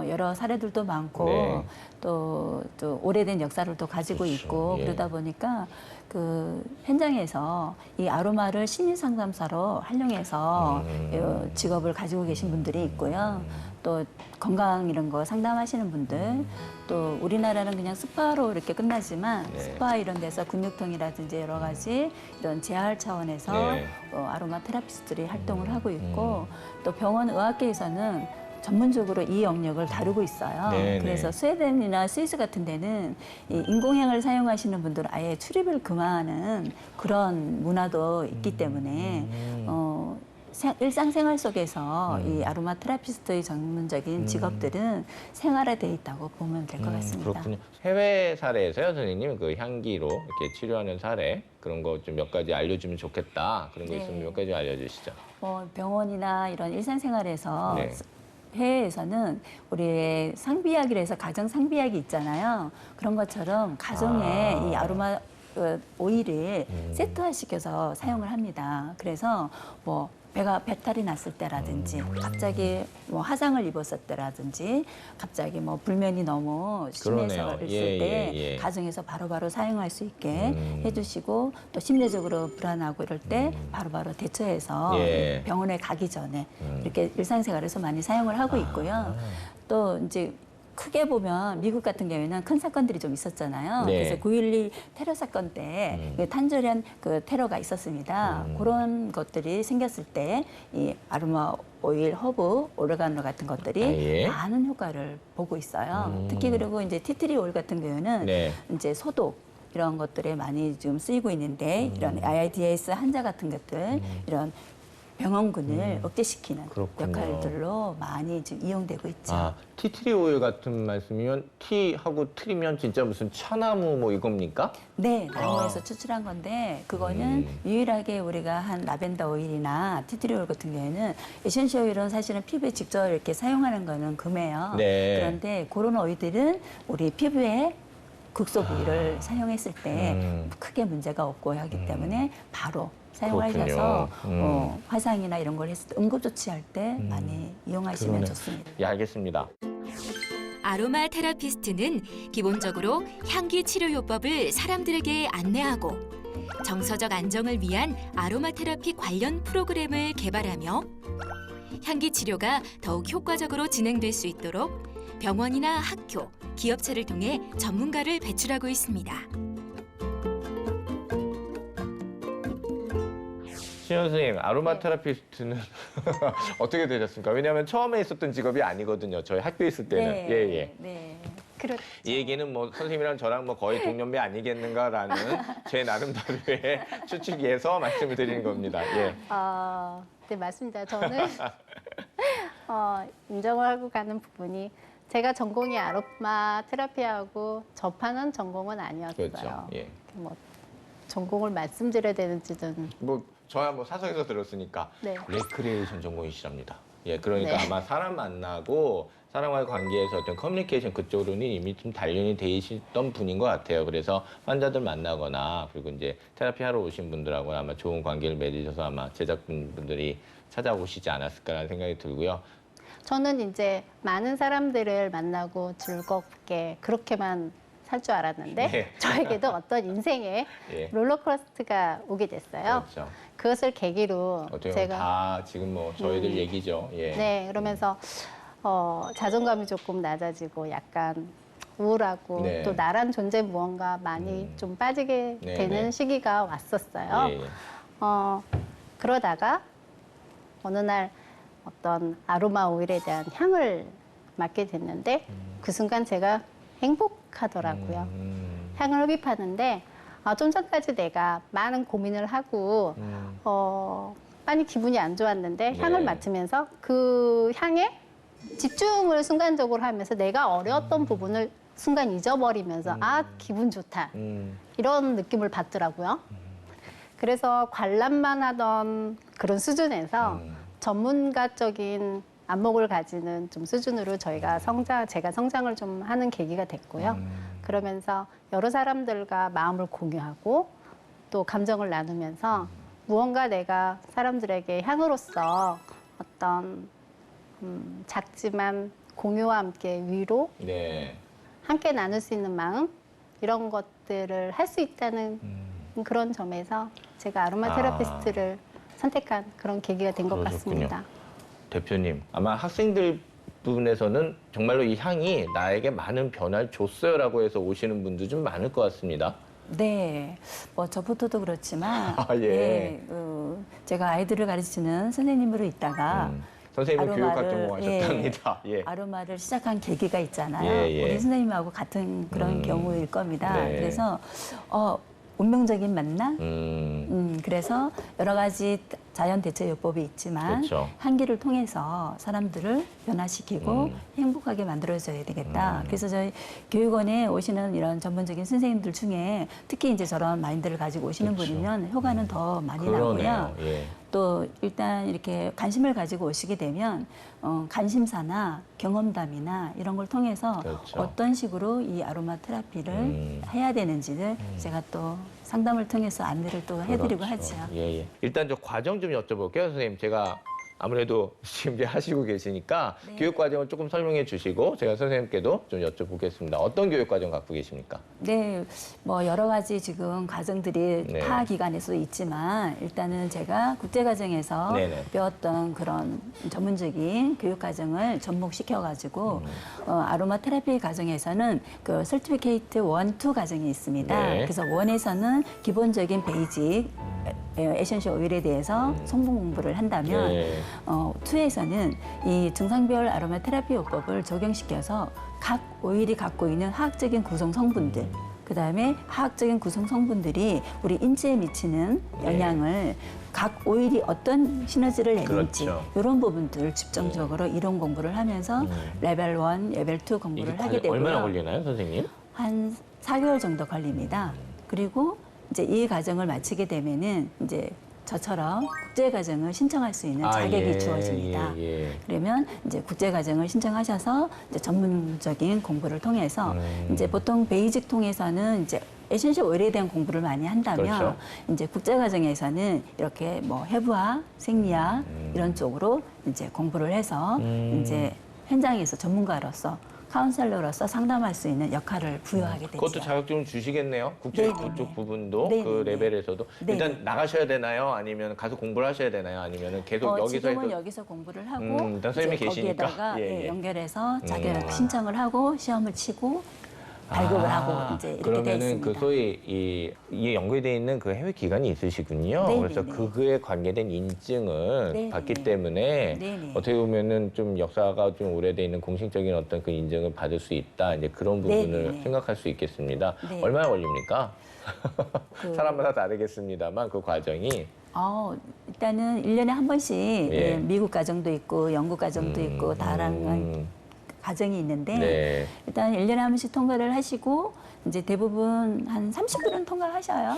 여러 사례들도 많고 네. 또 오래된 역사를 또 가지고 그렇죠. 있고 예. 그러다 보니까 그 현장에서 이 아로마를 심리 상담사로 활용해서 직업을 가지고 계신 분들이 있고요. 또 건강 이런 거 상담하시는 분들, 또 우리나라는 그냥 스파로 이렇게 끝나지만 네. 스파 이런 데서 근육통이라든지 여러 가지 이런 재활 차원에서 네. 아로마 테라피스트들이 활동을 하고 있고 또 병원 의학계에서는 전문적으로 이 영역을 다루고 있어요. 네네. 그래서 스웨덴이나 스위스 같은 데는 이 인공향을 사용하시는 분들은 아예 출입을 금하는 그런 문화도 있기 때문에 일상생활 속에서 이 아로마 테라피스트의 전문적인 직업들은 생활화돼 있다고 보면 될 것 같습니다. 그렇군요. 해외 사례에서요, 선생님, 그 향기로 이렇게 치료하는 사례 그런 거 좀 몇 가지 알려주면 좋겠다. 그런 거 네. 있으면 몇 가지 알려주시죠. 병원이나 이런 일상생활에서 네. 해외에서는 우리의 상비약이라 해서 가정 상비약이 있잖아요. 그런 것처럼 가정에 이 아로마 오일을 세트화시켜서 사용을 합니다. 그래서 뭐 배탈이 났을 때라든지 갑자기 뭐 화상을 입었을 때라든지 갑자기 뭐 불면이 너무 심해서 그러네요. 있을 예, 때 예, 예. 가정에서 바로바로 사용할 수 있게 해주시고 또 심리적으로 불안하고 이럴 때 바로바로 대처해서 예. 병원에 가기 전에 이렇게 일상생활에서 많이 사용을 하고 있고요. 또 이제 크게 보면 미국 같은 경우에는 큰 사건들이 좀 있었잖아요. 네. 그래서 9.11 테러 사건 때 탄절한 그 테러가 있었습니다. 그런 것들이 생겼을 때 이 아로마 오일, 허브, 오레가노 같은 것들이 예. 많은 효과를 보고 있어요. 특히 그리고 이제 티트리 오일 같은 경우는 네. 이제 소독 이런 것들에 많이 좀 쓰이고 있는데 이런 AIDS 환자 같은 것들 이런 병원군을 억제시키는 그렇군요. 역할들로 많이 지금 이용되고 있죠. 아, 티트리 오일 같은 말씀이면 티하고 트리면 진짜 무슨 차나무 뭐 이겁니까? 네, 나무에서 추출한 건데 그거는 유일하게 우리가 한 라벤더 오일이나 티트리 오일 같은 경우에는 에센셜 오일은 사실은 피부에 직접 이렇게 사용하는 거는 금해요. 네. 그런데 그런 오일들은 우리 피부에 극소 부위를 사용했을 때 크게 문제가 없고 하기 때문에 바로 사용하셔서 그렇군요. 화상이나 이런 걸 했을 때 응급 조치할 때 많이 이용하시면 그러네. 좋습니다. 예, 알겠습니다. 아로마 테라피스트는 기본적으로 향기 치료 요법을 사람들에게 안내하고 정서적 안정을 위한 아로마 테라피 관련 프로그램을 개발하며 향기 치료가 더욱 효과적으로 진행될 수 있도록 병원이나 학교, 기업체를 통해 전문가를 배출하고 있습니다. 신현 선생님, 아로마 네. 테라피스트는 어떻게 되셨습니까? 왜냐하면 처음에 있었던 직업이 아니거든요. 저희 학교에 있을 때는. 네, 예, 예. 네. 그렇죠. 이 얘기는 뭐 선생님이랑 저랑 뭐 거의 동년배 아니겠는가라는 제 나름대로의 추측에서 말씀을 드리는 겁니다. 예. 네, 맞습니다. 저는 인정을 하고 가는 부분이 제가 전공이 아로마 테라피하고 접하는 전공은 아니었어요. 그렇죠. 예. 뭐 전공을 말씀드려야 되는지는 뭐 저야 뭐 사석에서 들었으니까 네. 레크리에이션 전공이시랍니다. 예, 그러니까 네. 아마 사람 만나고 사람과의 관계에서 어떤 커뮤니케이션 그쪽으로는 이미 좀 단련이 돼 있던 분인 것 같아요. 그래서 환자들 만나거나 그리고 이제 테라피 하러 오신 분들하고 아마 좋은 관계를 맺으셔서 아마 제작진분들이 찾아오시지 않았을까라는 생각이 들고요. 저는 이제 많은 사람들을 만나고 즐겁게 그렇게만 살 줄 알았는데 네. 저에게도 어떤 인생의 예. 롤러코스터가 오게 됐어요. 그렇죠. 그것을 계기로 어떻게 보면 제가 다 지금 뭐 저희들 얘기죠. 예. 네, 그러면서 자존감이 조금 낮아지고 약간 우울하고 네. 또 나란 존재 무언가 많이 좀 빠지게 네, 되는 네. 시기가 왔었어요. 예, 예. 그러다가 어느 날 어떤 아로마 오일에 대한 향을 맡게 됐는데 그 순간 제가 행복하더라고요. 향을 흡입하는데 좀 전까지 내가 많은 고민을 하고 많이 기분이 안 좋았는데 네. 향을 맡으면서 그 향에 집중을 순간적으로 하면서 내가 어려웠던 부분을 순간 잊어버리면서 기분 좋다 이런 느낌을 받더라고요. 그래서 관람만 하던 그런 수준에서 전문가적인 안목을 가지는 좀 수준으로 제가 성장을 좀 하는 계기가 됐고요. 그러면서 여러 사람들과 마음을 공유하고 또 감정을 나누면서 무언가 내가 사람들에게 향으로서 어떤 작지만 공유와 함께 위로, 네. 함께 나눌 수 있는 마음 이런 것들을 할 수 있다는 그런 점에서 제가 아로마 테라피스트를 선택한 그런 계기가 된 것 그러셨군요. 같습니다. 대표님, 아마 학생들 부분에서는 정말로 이 향이 나에게 많은 변화를 줬어요라고 해서 오시는 분도 좀 많을 것 같습니다. 네, 뭐 저부터도 그렇지만 예. 제가 아이들을 가르치는 선생님으로 있다가 선생님은 교육학 아로마를, 전공하셨답니다. 예. 아로마를 시작한 계기가 있잖아요. 예, 예. 우리 선생님하고 같은 그런 경우일 겁니다. 네. 그래서 운명적인 만남. 그래서 여러 가지 자연 대체 요법이 있지만 그렇죠. 향기를 통해서 사람들을 변화시키고 행복하게 만들어줘야 되겠다. 그래서 저희 교육원에 오시는 이런 전문적인 선생님들 중에 특히 이제 저런 마인드를 가지고 오시는 그렇죠. 분이면 효과는 더 많이 그러네요. 나고요. 예. 또 일단 이렇게 관심을 가지고 오시게 되면 관심사나 경험담이나 이런 걸 통해서 그렇죠. 어떤 식으로 이 아로마 테라피를 해야 되는지를 제가 또 상담을 통해서 안내를 또 해드리고 그렇죠. 하죠. 예, 예. 일단 저 과정 좀 여쭤볼게요, 선생님. 제가 아무래도 지금 이제 하시고 계시니까 네. 교육 과정을 조금 설명해 주시고 제가 선생님께도 좀 여쭤보겠습니다. 어떤 교육 과정 갖고 계십니까? 네, 뭐 여러 가지 지금 과정들이 네. 타 기관에서 있지만 일단은 제가 국제과정에서 네네. 배웠던 그런 전문적인 교육 과정을 접목시켜가지고 아로마 테라피 과정에서는 그 서티피케이트 1, 2 과정이 있습니다. 네. 그래서 1에서는 기본적인 베이직 에센셜 오일에 대해서 성분 공부를 한다면 네. 2에서는 이 증상별 아로마 테라피 요법을 적용시켜서 각 오일이 갖고 있는 화학적인 구성 성분들 그다음에 화학적인 구성 성분들이 우리 인체에 미치는 영향을 각 오일이 어떤 시너지를 내는지 그렇죠. 이런 부분들을 집중적으로 이론 공부를 하면서 레벨 1, 레벨 2 공부를 하게 되고요. 얼마나 걸리나요, 선생님? 한 4개월 정도 걸립니다. 그리고 이제 이 과정을 마치게 되면은 이제 저처럼 국제 과정을 신청할 수 있는 자격이 주어집니다. 예. 그러면 이제 국제 과정을 신청하셔서 이제 전문적인 공부를 통해서 이제 보통 베이직 통해서는 이제 에센셜 오일에 대한 공부를 많이 한다면 그렇죠. 이제 국제 과정에서는 이렇게 뭐 해부학, 생리학 이런 쪽으로 이제 공부를 해서 이제 현장에서 전문가로서 카운셀러로서 상담할 수 있는 역할을 부여하게 되죠. 그것도 자격증 주시겠네요. 국제 네네네. 그쪽 부분도 네네네. 그 레벨에서도 네네. 일단 나가셔야 되나요? 아니면 가서 공부를 하셔야 되나요? 아니면 계속 여기서 지금은 해도 여기서 공부를 하고 일단 선생님이 이제 계시니까. 거기에다가 예, 예. 연결해서 자격 신청을 하고 시험을 치고 발급을 하고 이제 이렇게 돼 그러면은 있습니다. 그 소위 이게 연결돼 있는 그 해외 기관이 있으시군요. 네네네. 그래서 그거에 관계된 인증을 네네네. 받기 때문에 네네. 어떻게 보면은 좀 역사가 좀 오래돼 있는 공식적인 어떤 그 인증을 받을 수 있다. 이제 그런 부분을 네네네. 생각할 수 있겠습니다. 네. 얼마나 걸립니까? 그- 사람마다 다르겠습니다만 그 과정이 일단은 1년에 한 번씩 예. 미국 과정도 있고 영국 과정도 있고 다양한 과정이 있는데 네. 일단 1년에 한 번씩 통과를 하시고 이제 대부분 한 30분은 통과를 하셔요.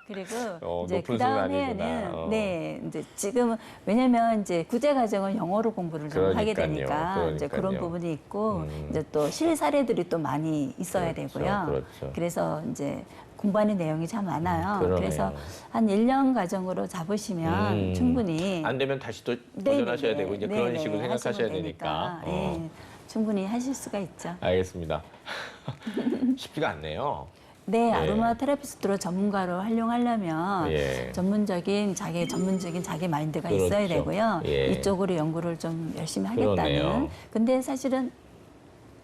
그리고 이제 높은 그다음 수준이구나. 해에는 네, 이제 지금 왜냐면 이제 국제 과정은 영어로 공부를 좀 하게 그러니까요. 되니까 이제 그런 그러니까요. 부분이 있고 이제 또 실 사례들이 또 많이 있어야 그렇죠, 되고요. 그렇죠. 그래서 이제 공부하는 내용이 참 많아요. 그러네요. 그래서 한 1년 과정으로 잡으시면 충분히 안 되면 다시 또 네네네. 도전하셔야 되고 이제 그런 네네. 식으로 생각하셔야 하시면 되니까. 되니까. 예, 충분히 하실 수가 있죠. 알겠습니다. 쉽지가 않네요. 네, 예. 아로마 테라피스트로 전문가로 활용하려면 예. 전문적인 자기 마인드가 있어야 그렇죠. 되고요. 예. 이쪽으로 연구를 좀 열심히 그러네요. 하겠다는. 근데 사실은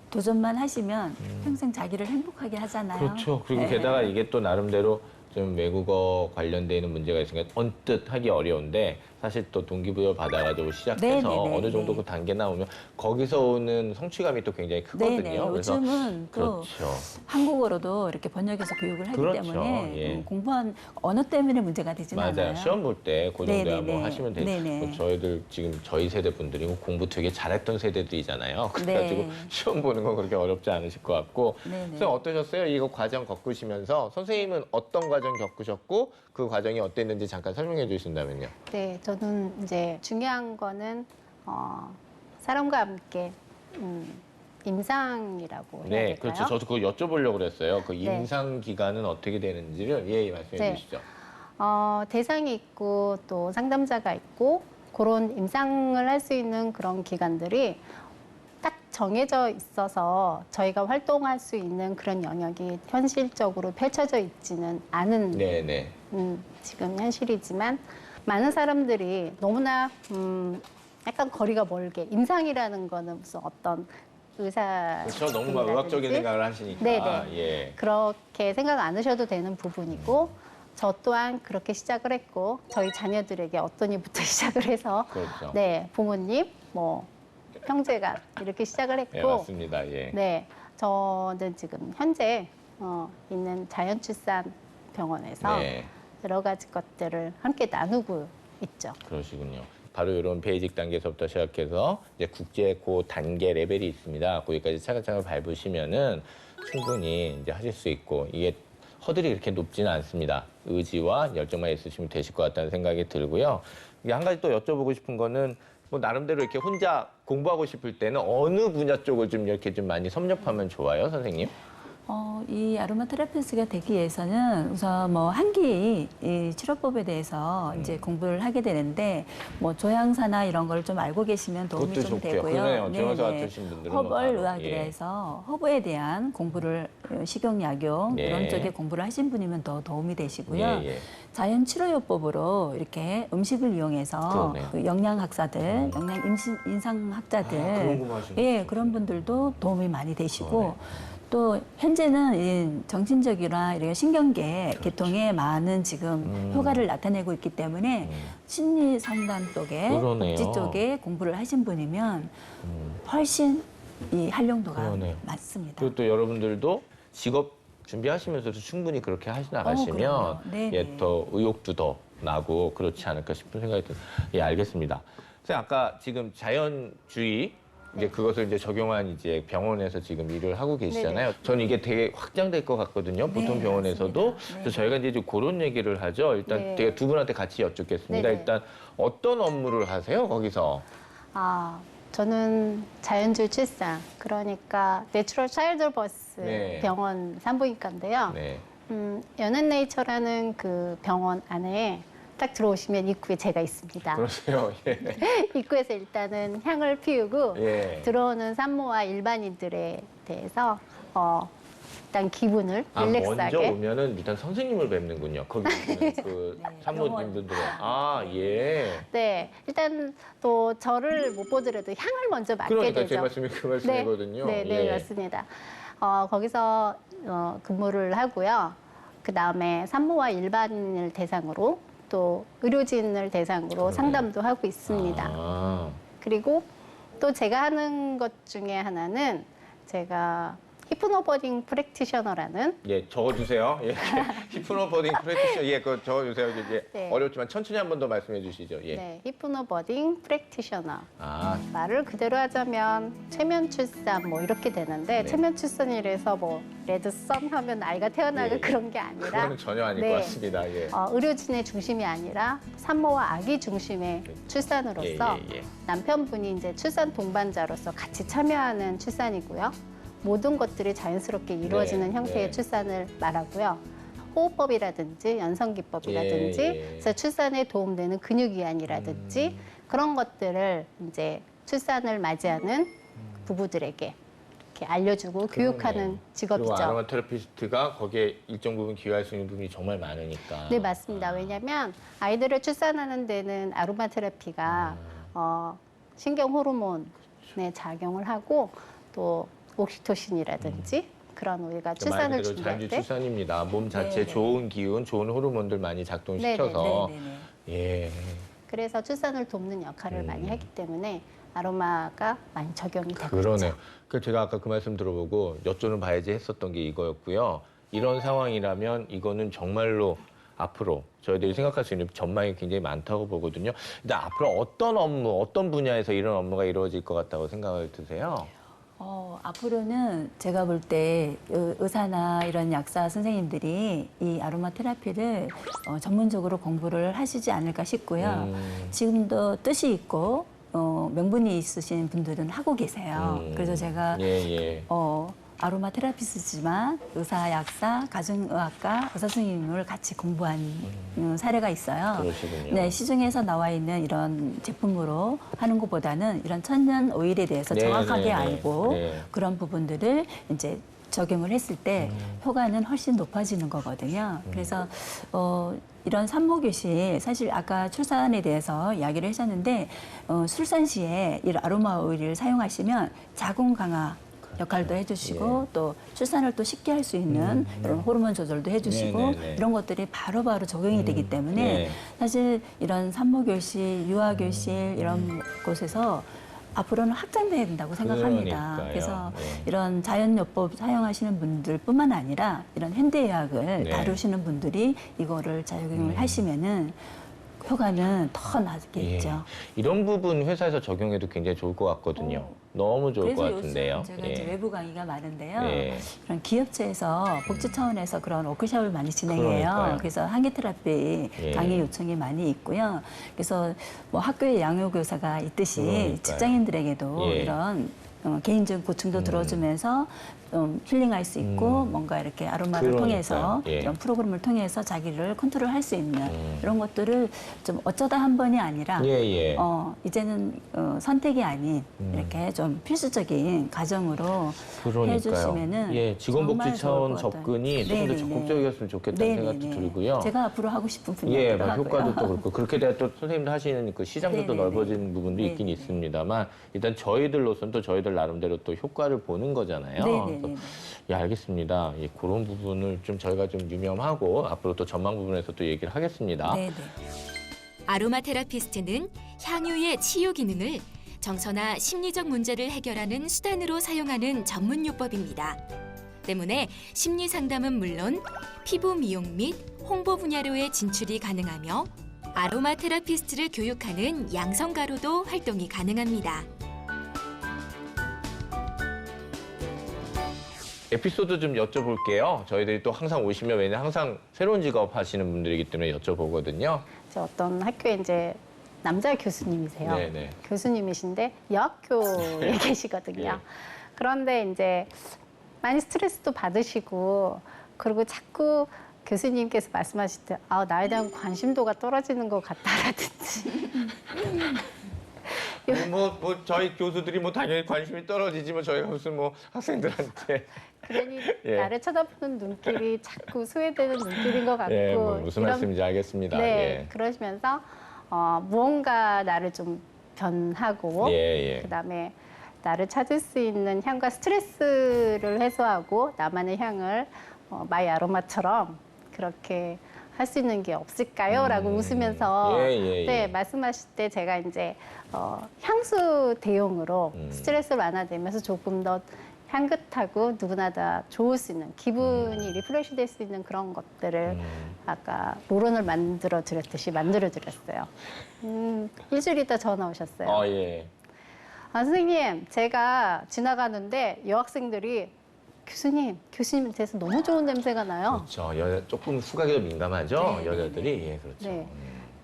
도전만 하시면 평생 자기를 행복하게 하잖아요. 그렇죠. 그리고 네. 게다가 이게 또 나름대로 좀 외국어 관련돼 있는 문제가 있으니까 언뜻 하기 어려운데 사실 또 동기부여 받아가지고 시작해서 네네네. 어느 정도 네. 그 단계 나오면 거기서 오는 성취감이 또 굉장히 크거든요. 네네. 그래서 요즘은 또 그렇죠. 한국어로도 이렇게 번역해서 교육을 하기 그렇죠. 때문에 예. 공부한 언어 때문에 문제가 되진 맞아요. 않아요. 시험 볼 때 그 정도야 뭐 네네네. 하시면 되죠. 네네. 뭐 저희들 지금 저희 세대 분들이 공부 되게 잘했던 세대들이잖아요. 그래가지고 네. 시험 보는 건 그렇게 어렵지 않으실 것 같고. 네네. 선생님 어떠셨어요? 이거 과정 겪으시면서 선생님은 어떤 과정 겪으셨고 그 과정이 어땠는지 잠깐 설명해 주신다면요. 네, 저는 이제 중요한 거는 사람과 함께 임상이라고 해야 네, 될까요? 그렇죠. 저도 그거 여쭤보려고 그랬어요. 그 네. 임상 기간은 어떻게 되는지를 예, 말씀해 네. 주시죠. 대상이 있고 또 상담자가 있고 그런 임상을 할 수 있는 그런 기관들이 딱 정해져 있어서 저희가 활동할 수 있는 그런 영역이 현실적으로 펼쳐져 있지는 않은 네, 네. 지금 현실이지만 많은 사람들이 너무나 약간 거리가 멀게 임상이라는 거는 무슨 어떤 의사 그렇죠. 너무 막 의학적인 생각을 하시니까. 네네. 예. 그렇게 생각 안 하셔도 되는 부분이고 저 또한 그렇게 시작을 했고 저희 자녀들에게 어떤 일부터 시작을 해서 그렇죠. 네 부모님 뭐 형제가 이렇게 시작을 했고 예, 맞습니다. 예. 네 저는 지금 현재 있는 자연출산 병원에서 네. 여러 가지 것들을 함께 나누고 있죠. 그러시군요. 바로 이런 베이직 단계에서부터 시작해서 이제 국제 고 단계 레벨이 있습니다. 거기까지 차근차근 밟으시면은 충분히 이제 하실 수 있고 이게 허들이 그렇게 높지는 않습니다. 의지와 열정만 있으시면 되실 것 같다는 생각이 들고요. 이게 한 가지 또 여쭤보고 싶은 거는 뭐 나름대로 이렇게 혼자 공부하고 싶을 때는 어느 분야 쪽을 좀 이렇게 좀 많이 섭렵하면 좋아요, 선생님? 이 아로마 테라피스트가 되기 위해서는 우선 뭐 한기 이 치료법에 대해서 이제 공부를 하게 되는데 뭐 조향사나 이런 걸 좀 알고 계시면 도움이 그것도 좀 좋고요. 되고요. 그러네요. 조향사 네네. 같으신 분들은 뭐 허벌 바로, 의학이라서 허브에 대한 공부를 식용약용 네. 이런 쪽에 공부를 하신 분이면 더 도움이 되시고요. 예, 예. 자연 치료요법으로 이렇게 음식을 이용해서 그러네요. 그 영양학사들, 인상학자들 그런 거 하시는 예, 그런 분들도 도움이 많이 되시고 그러네. 또 현재는 이 정신적이나 이런 신경계 계통에 많은 지금 효과를 나타내고 있기 때문에 심리 상담 쪽에 그러네요. 복지 쪽에 공부를 하신 분이면 훨씬 이 활용도가 그러네요. 많습니다. 그리고 또 여러분들도 직업 준비하시면서도 충분히 그렇게 나가시면 네, 예, 네. 더 의욕도 더 나고 그렇지 않을까 싶은 생각이 듭니다. 예, 알겠습니다. 선생님 아까 지금 자연주의 이제 그것을 이제 적용한 이제 병원에서 지금 일을 하고 계시잖아요. 저는 이게 되게 확장될 것 같거든요. 보통 네, 병원에서도. 맞습니다. 네. 그래서 저희가 이제 좀 그런 얘기를 하죠. 일단 네. 되게 두 분한테 같이 여쭙겠습니다. 네네. 일단 어떤 업무를 하세요? 거기서? 저는 자연주의 출산, 그러니까 내추럴 차일드 버스 네. 병원 산부인과인데요. 네. 연앤네이처라는 그 병원 안에 딱 들어오시면 입구에 제가 있습니다. 그러세요. 예. 입구에서 일단은 향을 피우고 예. 들어오는 산모와 일반인들에 대해서 일단 기분을 먼저 릴렉스하게. 오면은 일단 선생님을 뵙는군요. 거기 있는 그 네, 산모님들은. 아, 예. 네, 일단 또 저를 못 보더라도 향을 먼저 맡게 그러니까 되죠. 제 말씀이 그 말씀이거든요. 네, 예. 맞습니다. 거기서 근무를 하고요. 그 다음에 산모와 일반인을 대상으로 또 의료진을 대상으로 상담도 하고 있습니다. 아, 그리고 또 제가 하는 것 중에 하나는 제가 히프노버딩 프랙티셔너라는 예, 적어주세요. 예, 히프노버딩 프랙티셔, 예, 그거 적어주세요. 이제 네. 어렵지만 천천히 한 번 더 말씀해 주시죠. 예. 네, 히프노버딩 프랙티셔너. 아, 말을 그대로 하자면 최면 출산 뭐 이렇게 되는데 네. 최면 출산이라서 뭐 레드썬 하면 아이가 태어나고 예. 그런 게 아니라 그거는 전혀 아닐 네. 것 같습니다. 예. 의료진의 중심이 아니라 산모와 아기 중심의 출산으로서 예. 남편분이 이제 출산 동반자로서 같이 참여하는 출산이고요. 모든 것들이 자연스럽게 이루어지는 네, 형태의 네. 출산을 말하고요. 호흡법이라든지 연성기법이라든지 예, 예. 그래서 출산에 도움되는 근육이완이라든지 그런 것들을 이제 출산을 맞이하는 부부들에게 이렇게 알려주고 교육하는 그리고 직업이죠. 아로마 테라피스트가 거기에 일정 부분 기여할 수 있는 부분이 정말 많으니까. 네, 맞습니다. 왜냐하면 아이들을 출산하는 데는 아로마 테라피가 신경 호르몬에 작용을 하고 또 옥시토신이라든지 그런 우리가 말 출산을 그대로 준비할 자연주의 때 출산입니다. 몸 자체에 네. 좋은 기운, 좋은 호르몬들 많이 작동시켜서 네네네. 예. 그래서 출산을 돕는 역할을 많이 하기 때문에 아로마가 많이 적용이 되고 그러네요. 있죠. 그 제가 아까 그 말씀 들어보고 여쭤는 봐야지 했었던 게 이거였고요. 이런 상황이라면 이거는 정말로 앞으로 저희들이 생각할 수 있는 전망이 굉장히 많다고 보거든요. 근데 앞으로 어떤 업무, 어떤 분야에서 이런 업무가 이루어질 것 같다고 생각을 드세요? 앞으로는 제가 볼 때 의사나 이런 약사 선생님들이 이 아로마 테라피를 전문적으로 공부를 하시지 않을까 싶고요. 지금도 뜻이 있고 명분이 있으신 분들은 하고 계세요. 그래서 제가 예. 아로마 테라피스트지만 의사, 약사, 가정의학과 의사 선생님을 같이 공부한 사례가 있어요. 그러시군요. 네, 시중에서 나와 있는 이런 제품으로 하는 것보다는 이런 천연 오일에 대해서 네, 정확하게 네, 네. 알고 네. 그런 부분들을 이제 적용을 했을 때 효과는 훨씬 높아지는 거거든요. 그래서 이런 산모교실 사실 아까 출산에 대해서 이야기를 하셨는데 출산 시에 이 아로마 오일을 사용하시면 자궁 강화 역할도 해주시고 또 출산을 또 쉽게 할 수 있는 이런 호르몬 조절도 해주시고 네네네. 이런 것들이 바로바로 적용이 되기 때문에 네. 사실 이런 산모교실, 유아교실 이런 곳에서 앞으로는 확장돼야 된다고 생각합니다. 그러니까요. 그래서 네. 이런 자연요법 사용하시는 분들뿐만 아니라 이런 현대의학을 네. 다루시는 다루시는 분들이 이거를 적용을 하시면은 효과는 더 나겠죠. 이런 부분 회사에서 적용해도 굉장히 좋을 것 같거든요. 너무 좋을 것 그래서 같은데요. 요즘 제가 이제 외부 강의가 많은데요. 예. 그런 기업체에서 복지 차원에서 그런 워크숍을 많이 진행해요. 그러니까요. 그래서 한계 테라피 예. 강의 요청이 많이 있고요. 그래서 뭐 학교에 양육교사가 있듯이 그러니까요. 직장인들에게도 예. 이런 개인적 보충도 들어주면서 좀 힐링할 수 있고 뭔가 이렇게 아로마를 그러니까요. 통해서 예. 이런 프로그램을 통해서 자기를 컨트롤할 수 있는 이런 것들을 좀 어쩌다 한 번이 아니라 예. 이제는 선택이 아닌 이렇게 좀 필수적인 가정으로 그러니까요. 해주시면은 예, 직원복지 정말 차원 좋을 것 같아요. 접근이 조금 더 네네네. 적극적이었으면 좋겠다는 생각도 네네네. 들고요. 제가 앞으로 하고 싶은 예, 분야더라고요. 뭐 효과도 또 그렇고 그렇게 돼야 또 선생님들 하시는 그 시장도 또 네네네. 넓어지는 부분도 있긴 네네네. 있습니다만 일단 저희들로서는 또 저희들 나름대로 또 효과를 보는 거잖아요. 네네네. 그래서 예, 알겠습니다. 예, 그런 부분을 좀 저희가 좀 유념하고 앞으로 또 전망 부분에서 또 얘기를 하겠습니다. 네네. 아로마 테라피스트는 향유의 치유 기능을 정서나 심리적 문제를 해결하는 수단으로 사용하는 전문 요법입니다. 때문에 심리 상담은 물론 피부 미용 및 홍보 분야로의 진출이 가능하며 아로마 테라피스트를 교육하는 양성가로도 활동이 가능합니다. 에피소드 좀 여쭤볼게요. 저희들이 또 항상 오시면 왜냐면 항상 새로운 직업 하시는 분들이기 때문에 여쭤보거든요. 이제 어떤 학교에 이제 남자 교수님이세요. 네네. 교수님이신데 여학교에 계시거든요. 예. 그런데 이제 많이 스트레스도 받으시고 그리고 자꾸 교수님께서 말씀하실 때 나에 대한 관심도가 떨어지는 것 같다라든지 뭐 저희 교수들이 뭐 당연히 관심이 떨어지지만 저희가 무슨 뭐 학생들한테 그러니 예. 나를 쳐다보는 눈길이 자꾸 소외되는 눈길인 것 같고 예, 뭐 무슨 이런- 말씀인지 알겠습니다. 네, 예. 그러시면서 무언가 나를 좀 변하고 예, 예. 그다음에 나를 찾을 수 있는 향과 스트레스를 해소하고 나만의 향을 마이 아로마처럼 그렇게 할 수 있는 게 없을까요? 라고 웃으면서 예, 예, 네, 예. 말씀하실 때 제가 이제 향수 대용으로 스트레스 완화되면서 조금 더 향긋하고 누구나 다 좋을 수 있는 기분이 리프레시 될 수 있는 그런 것들을 아까 로런을 만들어 드렸듯이 만들어 드렸어요. 일주일 있다 전화 오셨어요. 예. 선생님, 제가 지나가는데 여학생들이 교수님에 대해서 너무 좋은 냄새가 나요. 그렇죠. 조금 후각에도 민감하죠. 네, 여자들이. 예, 그렇죠. 네.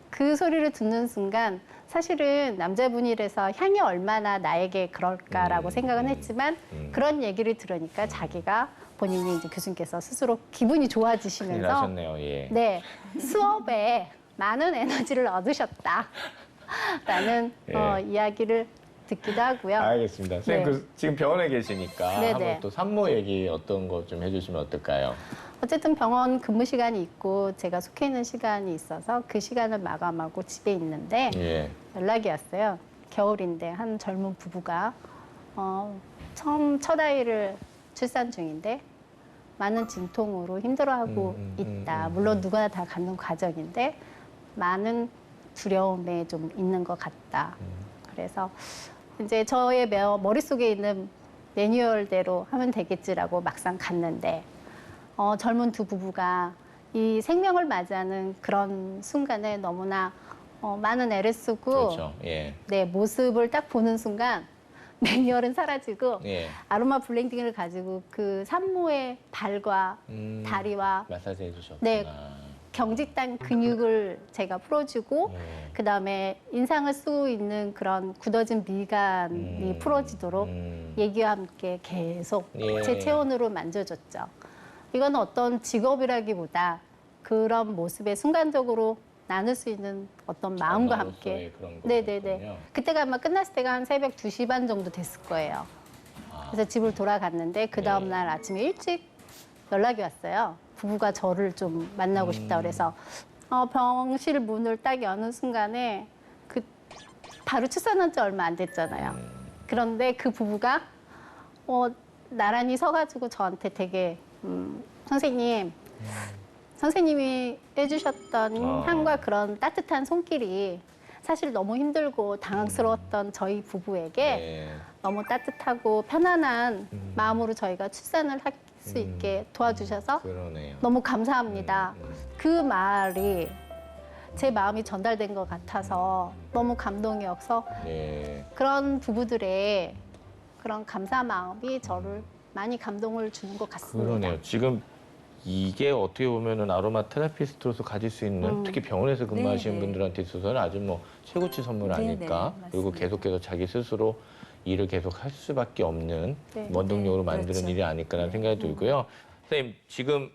그 소리를 듣는 순간 사실은 남자분이라서 향이 얼마나 나에게 그럴까라고 생각은 했지만 그런 얘기를 들으니까 자기가 본인이 이제 교수님께서 스스로 기분이 큰일 좋아지시면서 나셨네요. 예. 네, 수업에 많은 에너지를 얻으셨다. 라는 예. 이야기를 듣기도 하고요. 알겠습니다. 선생님, 네. 지금 병원에 계시니까 네네. 한번 또 산모 얘기 어떤 거 좀 해주시면 어떨까요? 어쨌든 병원 근무 시간이 있고 제가 속해 있는 시간이 있어서 그 시간을 마감하고 집에 있는데 예. 연락이 왔어요. 겨울인데 한 젊은 부부가 처음 첫 아이를 출산 중인데 많은 진통으로 힘들어하고 있다. 물론 누구나 다 갖는 과정인데 많은 두려움에 좀 있는 것 같다. 그래서 이제 저의 머릿속에 있는 매뉴얼대로 하면 되겠지라고 막상 갔는데 젊은 두 부부가 이 생명을 맞이하는 그런 순간에 너무나 많은 애를 쓰고 그렇죠. 예. 내 모습을 딱 보는 순간 매뉴얼은 사라지고 예. 아로마 블렌딩을 가지고 그 산모의 발과 다리와 마사지 해주셨구나. 네. 경직된 근육을 제가 풀어주고 예. 그다음에 인상을 쓰고 있는 그런 굳어진 미간이 풀어지도록 얘기와 함께 계속 예. 제 체온으로 만져줬죠. 이건 어떤 직업이라기보다 그런 모습에 순간적으로 나눌 수 있는 어떤 마음과 함께. 그런 거. 네네네. 그때가 아마 끝났을 때가 한 새벽 2시 반 정도 됐을 거예요. 그래서 집을 돌아갔는데 그 다음 날 아침에 일찍 연락이 왔어요. 부부가 저를 좀 만나고 싶다 그래서 병실 문을 딱 여는 순간에 그 바로 출산한 지 얼마 안 됐잖아요. 그런데 그 부부가 나란히 서가지고 저한테 되게 선생님이 해주셨던 향과 그런 따뜻한 손길이 사실 너무 힘들고 당황스러웠던 저희 부부에게 예. 너무 따뜻하고 편안한 마음으로 저희가 출산을 할 수 있게 도와주셔서 그러네요. 너무 감사합니다. 그 말이 제 마음이 전달된 것 같아서 너무 감동이어서 예. 그런 부부들의 그런 감사 마음이 저를 많이 감동을 주는 것 같습니다. 그러네요. 지금 이게 어떻게 보면은 아로마 테라피스트로서 가질 수 있는 특히 병원에서 근무하시는 네네. 분들한테 있어서는 아주 뭐 최고치 선물 네네, 아닐까. 그리고 맞습니다. 계속해서 자기 스스로 일을 계속 할 수밖에 없는 네. 원동력으로 네, 만드는 그렇죠. 일이 아닐까라는 생각이 들고요. 선생님 지금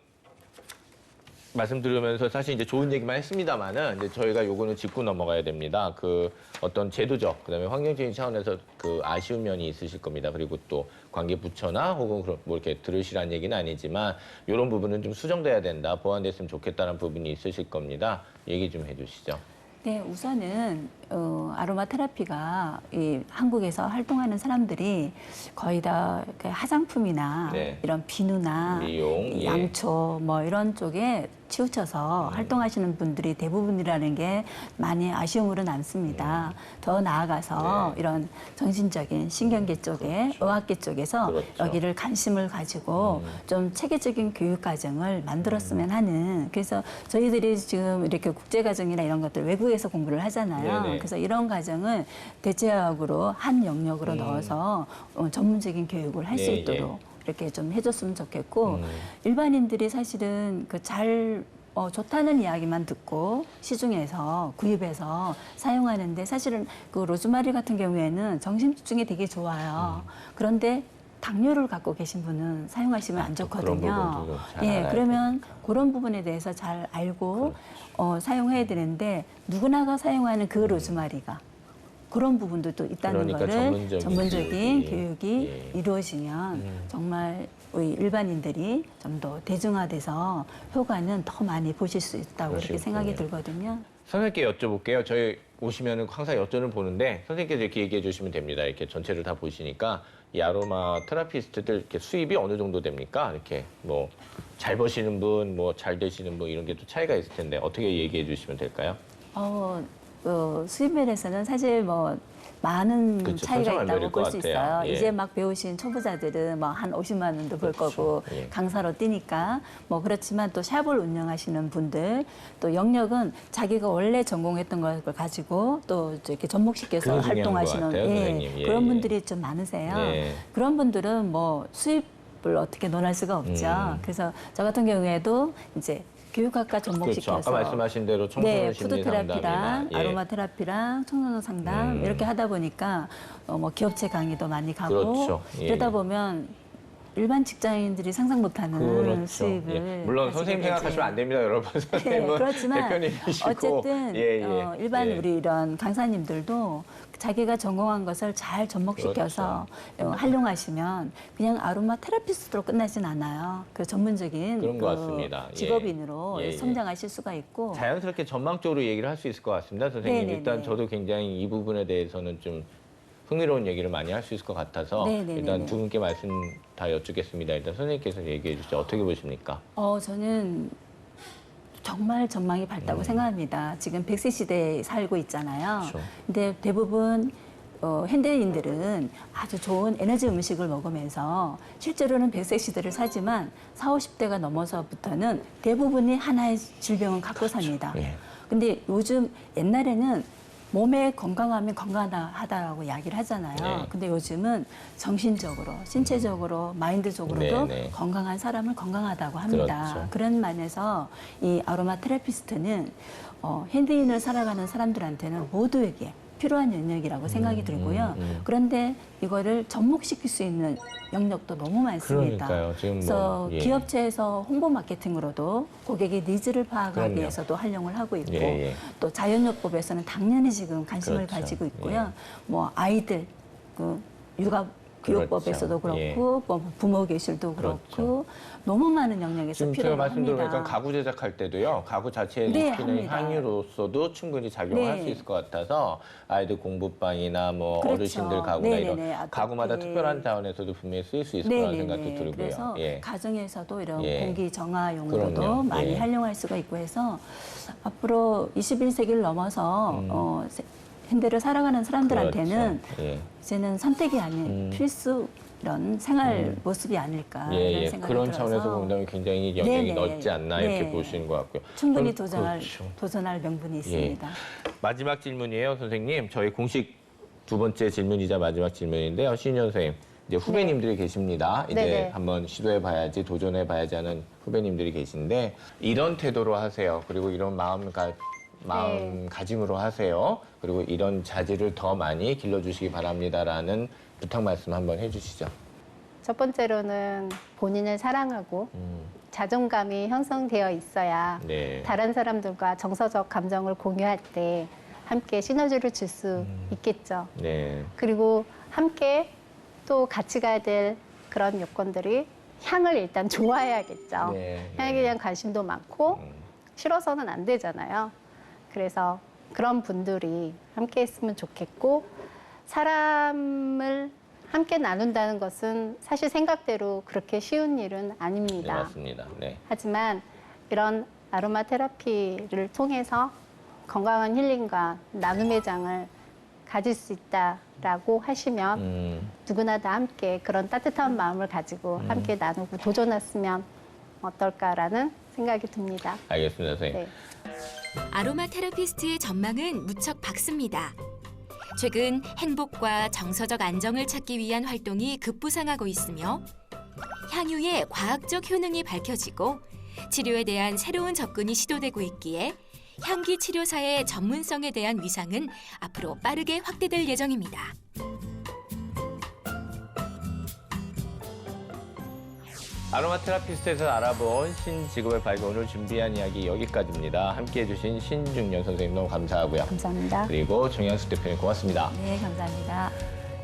말씀드리면서 사실 이제 좋은 얘기만 했습니다만은 이제 저희가 요거는 짚고 넘어가야 됩니다. 그 어떤 제도적 그다음에 환경적인 차원에서 그 아쉬운 면이 있으실 겁니다. 그리고 또 관계 부처나 혹은 뭐 이렇게 들으시라는 얘기는 아니지만 이런 부분은 좀 수정돼야 된다, 보완됐으면 좋겠다는 부분이 있으실 겁니다. 얘기 좀 해주시죠. 네, 우선은 아로마 테라피가 이 한국에서 활동하는 사람들이 거의 다 이렇게 화장품이나 네. 이런 비누나 미용, 예. 양초 뭐 이런 쪽에 치우쳐서 활동하시는 분들이 대부분이라는 게 많이 아쉬움으로 남습니다. 더 나아가서 이런 정신적인 신경계 쪽에 의학계 쪽에서 그렇죠. 여기를 관심을 가지고 좀 체계적인 교육 과정을 만들었으면 하는, 그래서 저희들이 지금 이렇게 국제 과정이나 이런 것들 외국에서 공부를 하잖아요. 네네. 그래서 이런 과정을 대체학으로 한 영역으로 넣어서 전문적인 교육을 할 수 예, 있도록 이렇게 좀 해줬으면 좋겠고, 일반인들이 사실은 좋다는 이야기만 듣고 시중에서 구입해서 사용하는데, 사실은 그 로즈마리 같은 경우에는 정신집중에 되게 좋아요. 그런데 당뇨를 갖고 계신 분은 사용하시면 안 그런 좋거든요. 부분도 잘 예, 알아야 그러면 그런 부분에 대해서 잘 알고 사용해야 되는데, 누구나가 사용하는 그 로즈마리가 그런 부분도 또 있다는 그러니까 거를 전문적인 교육이, 교육이 예. 이루어지면 정말 우리 일반인들이 좀 더 대중화돼서 효과는 더 많이 보실 수 있다고 이렇게 생각이 그러시군요. 들거든요. 선생님께 여쭤볼게요. 저희 오시면은 항상 여쭤는 보는데 선생님께서 이렇게 얘기해 주시면 됩니다. 이렇게 전체를 다 보시니까 이 아로마 테라피스트들 이렇게 수입이 어느 정도 됩니까? 이렇게 뭐 잘 버시는 분, 뭐 잘 되시는 분 이런 게 또 차이가 있을 텐데 어떻게 얘기해 주시면 될까요? 수입 면에서는 사실 많은 그렇죠. 차이가 천차만별일 있다고 것 볼 수 같아요. 있어요. 예. 이제 막 배우신 초보자들은 한 50만 원도 벌 그렇죠. 거고 예. 강사로 뛰니까 그렇지만 또 샵을 운영하시는 분들, 또 영역은 자기가 원래 전공했던 걸 가지고 또 이렇게 접목시켜서 그거 중요한 활동하시는 것 같아요, 선생님. 예, 그런 예. 분들이 좀 많으세요. 네. 그런 분들은 수입을 어떻게 논할 수가 없죠. 그래서 저 같은 경우에도 이제 교육학과 그렇죠. 접목시켜서 아까 말씀하신 대로 청소년 심리 푸드테라피랑 상담이나 아로마 테라피랑 청소년 상담 이렇게 하다 보니까 기업체 강의도 많이 가고 그렇죠. 예. 그러다 보면 일반 직장인들이 상상 못하는 그렇죠. 수입을 예. 물론 가지게 선생님 되지. 생각하시면 안 됩니다, 여러분. 선생님은 그렇지만 대표님이시고. 어쨌든 일반 예. 우리 이런 강사님들도 자기가 전공한 것을 잘 접목시켜서 그렇죠. 활용하시면 그냥 아로마 테라피스트로 끝나진 않아요. 그 전문적인 그런 것 같습니다. 예. 직업인으로 예, 예. 성장하실 수가 있고. 자연스럽게 전망적으로 얘기를 할 수 있을 것 같습니다, 선생님. 네네네. 일단 저도 굉장히 이 부분에 대해서는 좀 흥미로운 얘기를 많이 할 수 있을 것 같아서 네네네네. 일단 두 분께 말씀 다 여쭙겠습니다. 일단 선생님께서 얘기해 주시죠. 어떻게 보십니까? 저는 정말 전망이 밝다고 생각합니다. 지금 100세 시대에 살고 있잖아요. 그렇죠. 근데 대부분 현대인들은 아주 좋은 에너지 음식을 먹으면서 실제로는 100세 시대를 사지만 40, 50대가 넘어서부터는 대부분이 하나의 질병을 갖고 삽니다. 예. 근데 요즘 옛날에는 몸에 건강하면 건강하다라고 이야기를 하잖아요. 네. 근데 요즘은 정신적으로, 신체적으로, 마인드적으로도 네, 네. 건강한 사람을 건강하다고 합니다. 그렇죠. 그런 면에서 이 아로마 테라피스트는 현대인을 살아가는 사람들한테는 모두에게 필요한 영역이라고 생각이 들고요. 그런데 이거를 접목시킬 수 있는 영역도 너무 많습니다. 그러니까요. 지금 그래서 예. 기업체에서 홍보 마케팅으로도 고객의 니즈를 파악하기 그럼요. 위해서도 활용을 하고 있고, 예, 예. 또 자연요법에서는 당연히 지금 관심을 그렇죠. 가지고 있고요. 아이들 육아 교육법에서도 그렇죠. 그렇고 부모 교실도 그렇고 그렇죠. 너무 많은 영역에서 지금 제가 필요합니다. 말씀 들어보니까 가구 제작할 때도요. 가구 자체에 네, 입히는 합니다. 향유로서도 충분히 작용할 네. 수 있을 것 같아서 아이들 공부방이나 그렇죠. 어르신들 가구나 네네네. 이런 아토피. 가구마다 특별한 자원에서도 분명히 쓰일 수 있을 거라는 생각도 들고요. 그래서 예. 가정에서도 이런 예. 공기 정화용으로도 그럼요. 많이 예. 활용할 수가 있고 해서 앞으로 21세기를 넘어서 현대를 살아가는 사람들한테는 그렇죠. 예. 이제는 선택이 아닌 필수 이런 생활 모습이 아닐까 예, 이런 예. 생각이 그런 들어서 차원에서 본다면 굉장히 영향이 네네. 넓지 않나 이렇게 네. 보시는 것 같고요. 충분히 그럼- 그렇죠. 도전할 명분이 있습니다. 마지막 질문이에요, 선생님. 저희 공식 두 번째 질문이자 마지막 질문인데요. 신윤 선생님. 이제 후배님들이 계십니다. 이제 네네. 한번 시도해봐야지, 도전해봐야지 하는 후배님들이 계신데 이런 태도로 하세요. 그리고 이런 마음가짐으로 하세요. 그리고 이런 자질을 더 많이 길러주시기 바랍니다라는 부탁 말씀 한번 해주시죠. 첫 번째로는 본인을 사랑하고 자존감이 형성되어 있어야 네. 다른 사람들과 정서적 감정을 공유할 때 함께 시너지를 줄 수 있겠죠. 네. 그리고 함께 또 같이 가야 될 그런 요건들이 향을 일단 좋아해야겠죠. 네. 향에 대한 관심도 많고 싫어서는 안 되잖아요. 그래서 그런 분들이 함께 했으면 좋겠고, 사람을 함께 나눈다는 것은 사실 생각대로 그렇게 쉬운 일은 네, 아닙니다. 맞습니다. 네. 하지만 이런 아로마 테라피를 통해서 건강한 힐링과 나눔의 장을 가질 수 있다라고 하시면 누구나 다 함께 그런 따뜻한 마음을 가지고 함께 나누고 도전했으면 어떨까라는 생각이 듭니다. 알겠습니다, 선생님. 네. 아로마 테라피스트의 전망은 무척 밝습니다. 최근 행복과 정서적 안정을 찾기 위한 활동이 급부상하고 있으며 향유의 과학적 효능이 밝혀지고 치료에 대한 새로운 접근이 시도되고 있기에 향기 치료사의 전문성에 대한 위상은 앞으로 빠르게 확대될 예정입니다. 아로마 테라피스트에서 알아본 신직업의 발견, 오늘 준비한 이야기 여기까지입니다. 함께해 주신 신중년 선생님 너무 감사하고요. 감사합니다. 그리고 정양수 대표님 고맙습니다. 네, 감사합니다.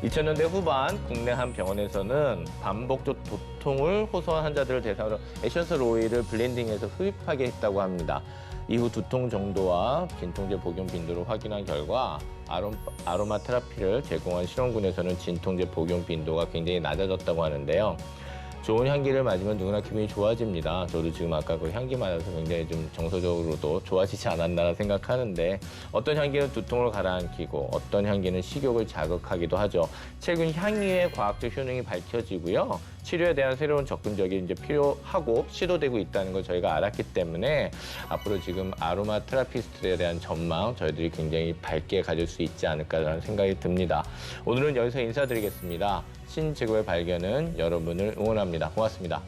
2000년대 후반 국내 한 병원에서는 반복적 도통을 호소한 환자들을 대상으로 에센셜 오일을 블렌딩해서 흡입하게 했다고 합니다. 이후 두통 정도와 진통제 복용 빈도를 확인한 결과 아로마 테라피를 제공한 실험군에서는 진통제 복용 빈도가 굉장히 낮아졌다고 하는데요. 좋은 향기를 맞으면 누구나 기분이 좋아집니다. 저도 지금 아까 그 향기 맞아서 굉장히 좀 정서적으로도 좋아지지 않았나 생각하는데 어떤 향기는 두통을 가라앉히고 어떤 향기는 식욕을 자극하기도 하죠. 최근 향유의 과학적 효능이 밝혀지고요. 치료에 대한 새로운 접근적이 이제 필요하고 시도되고 있다는 걸 저희가 알았기 때문에 앞으로 지금 아로마 테라피스트에 대한 전망 저희들이 굉장히 밝게 가질 수 있지 않을까라는 생각이 듭니다. 오늘은 여기서 인사드리겠습니다. 신제고의 발견은 여러분을 응원합니다. 고맙습니다.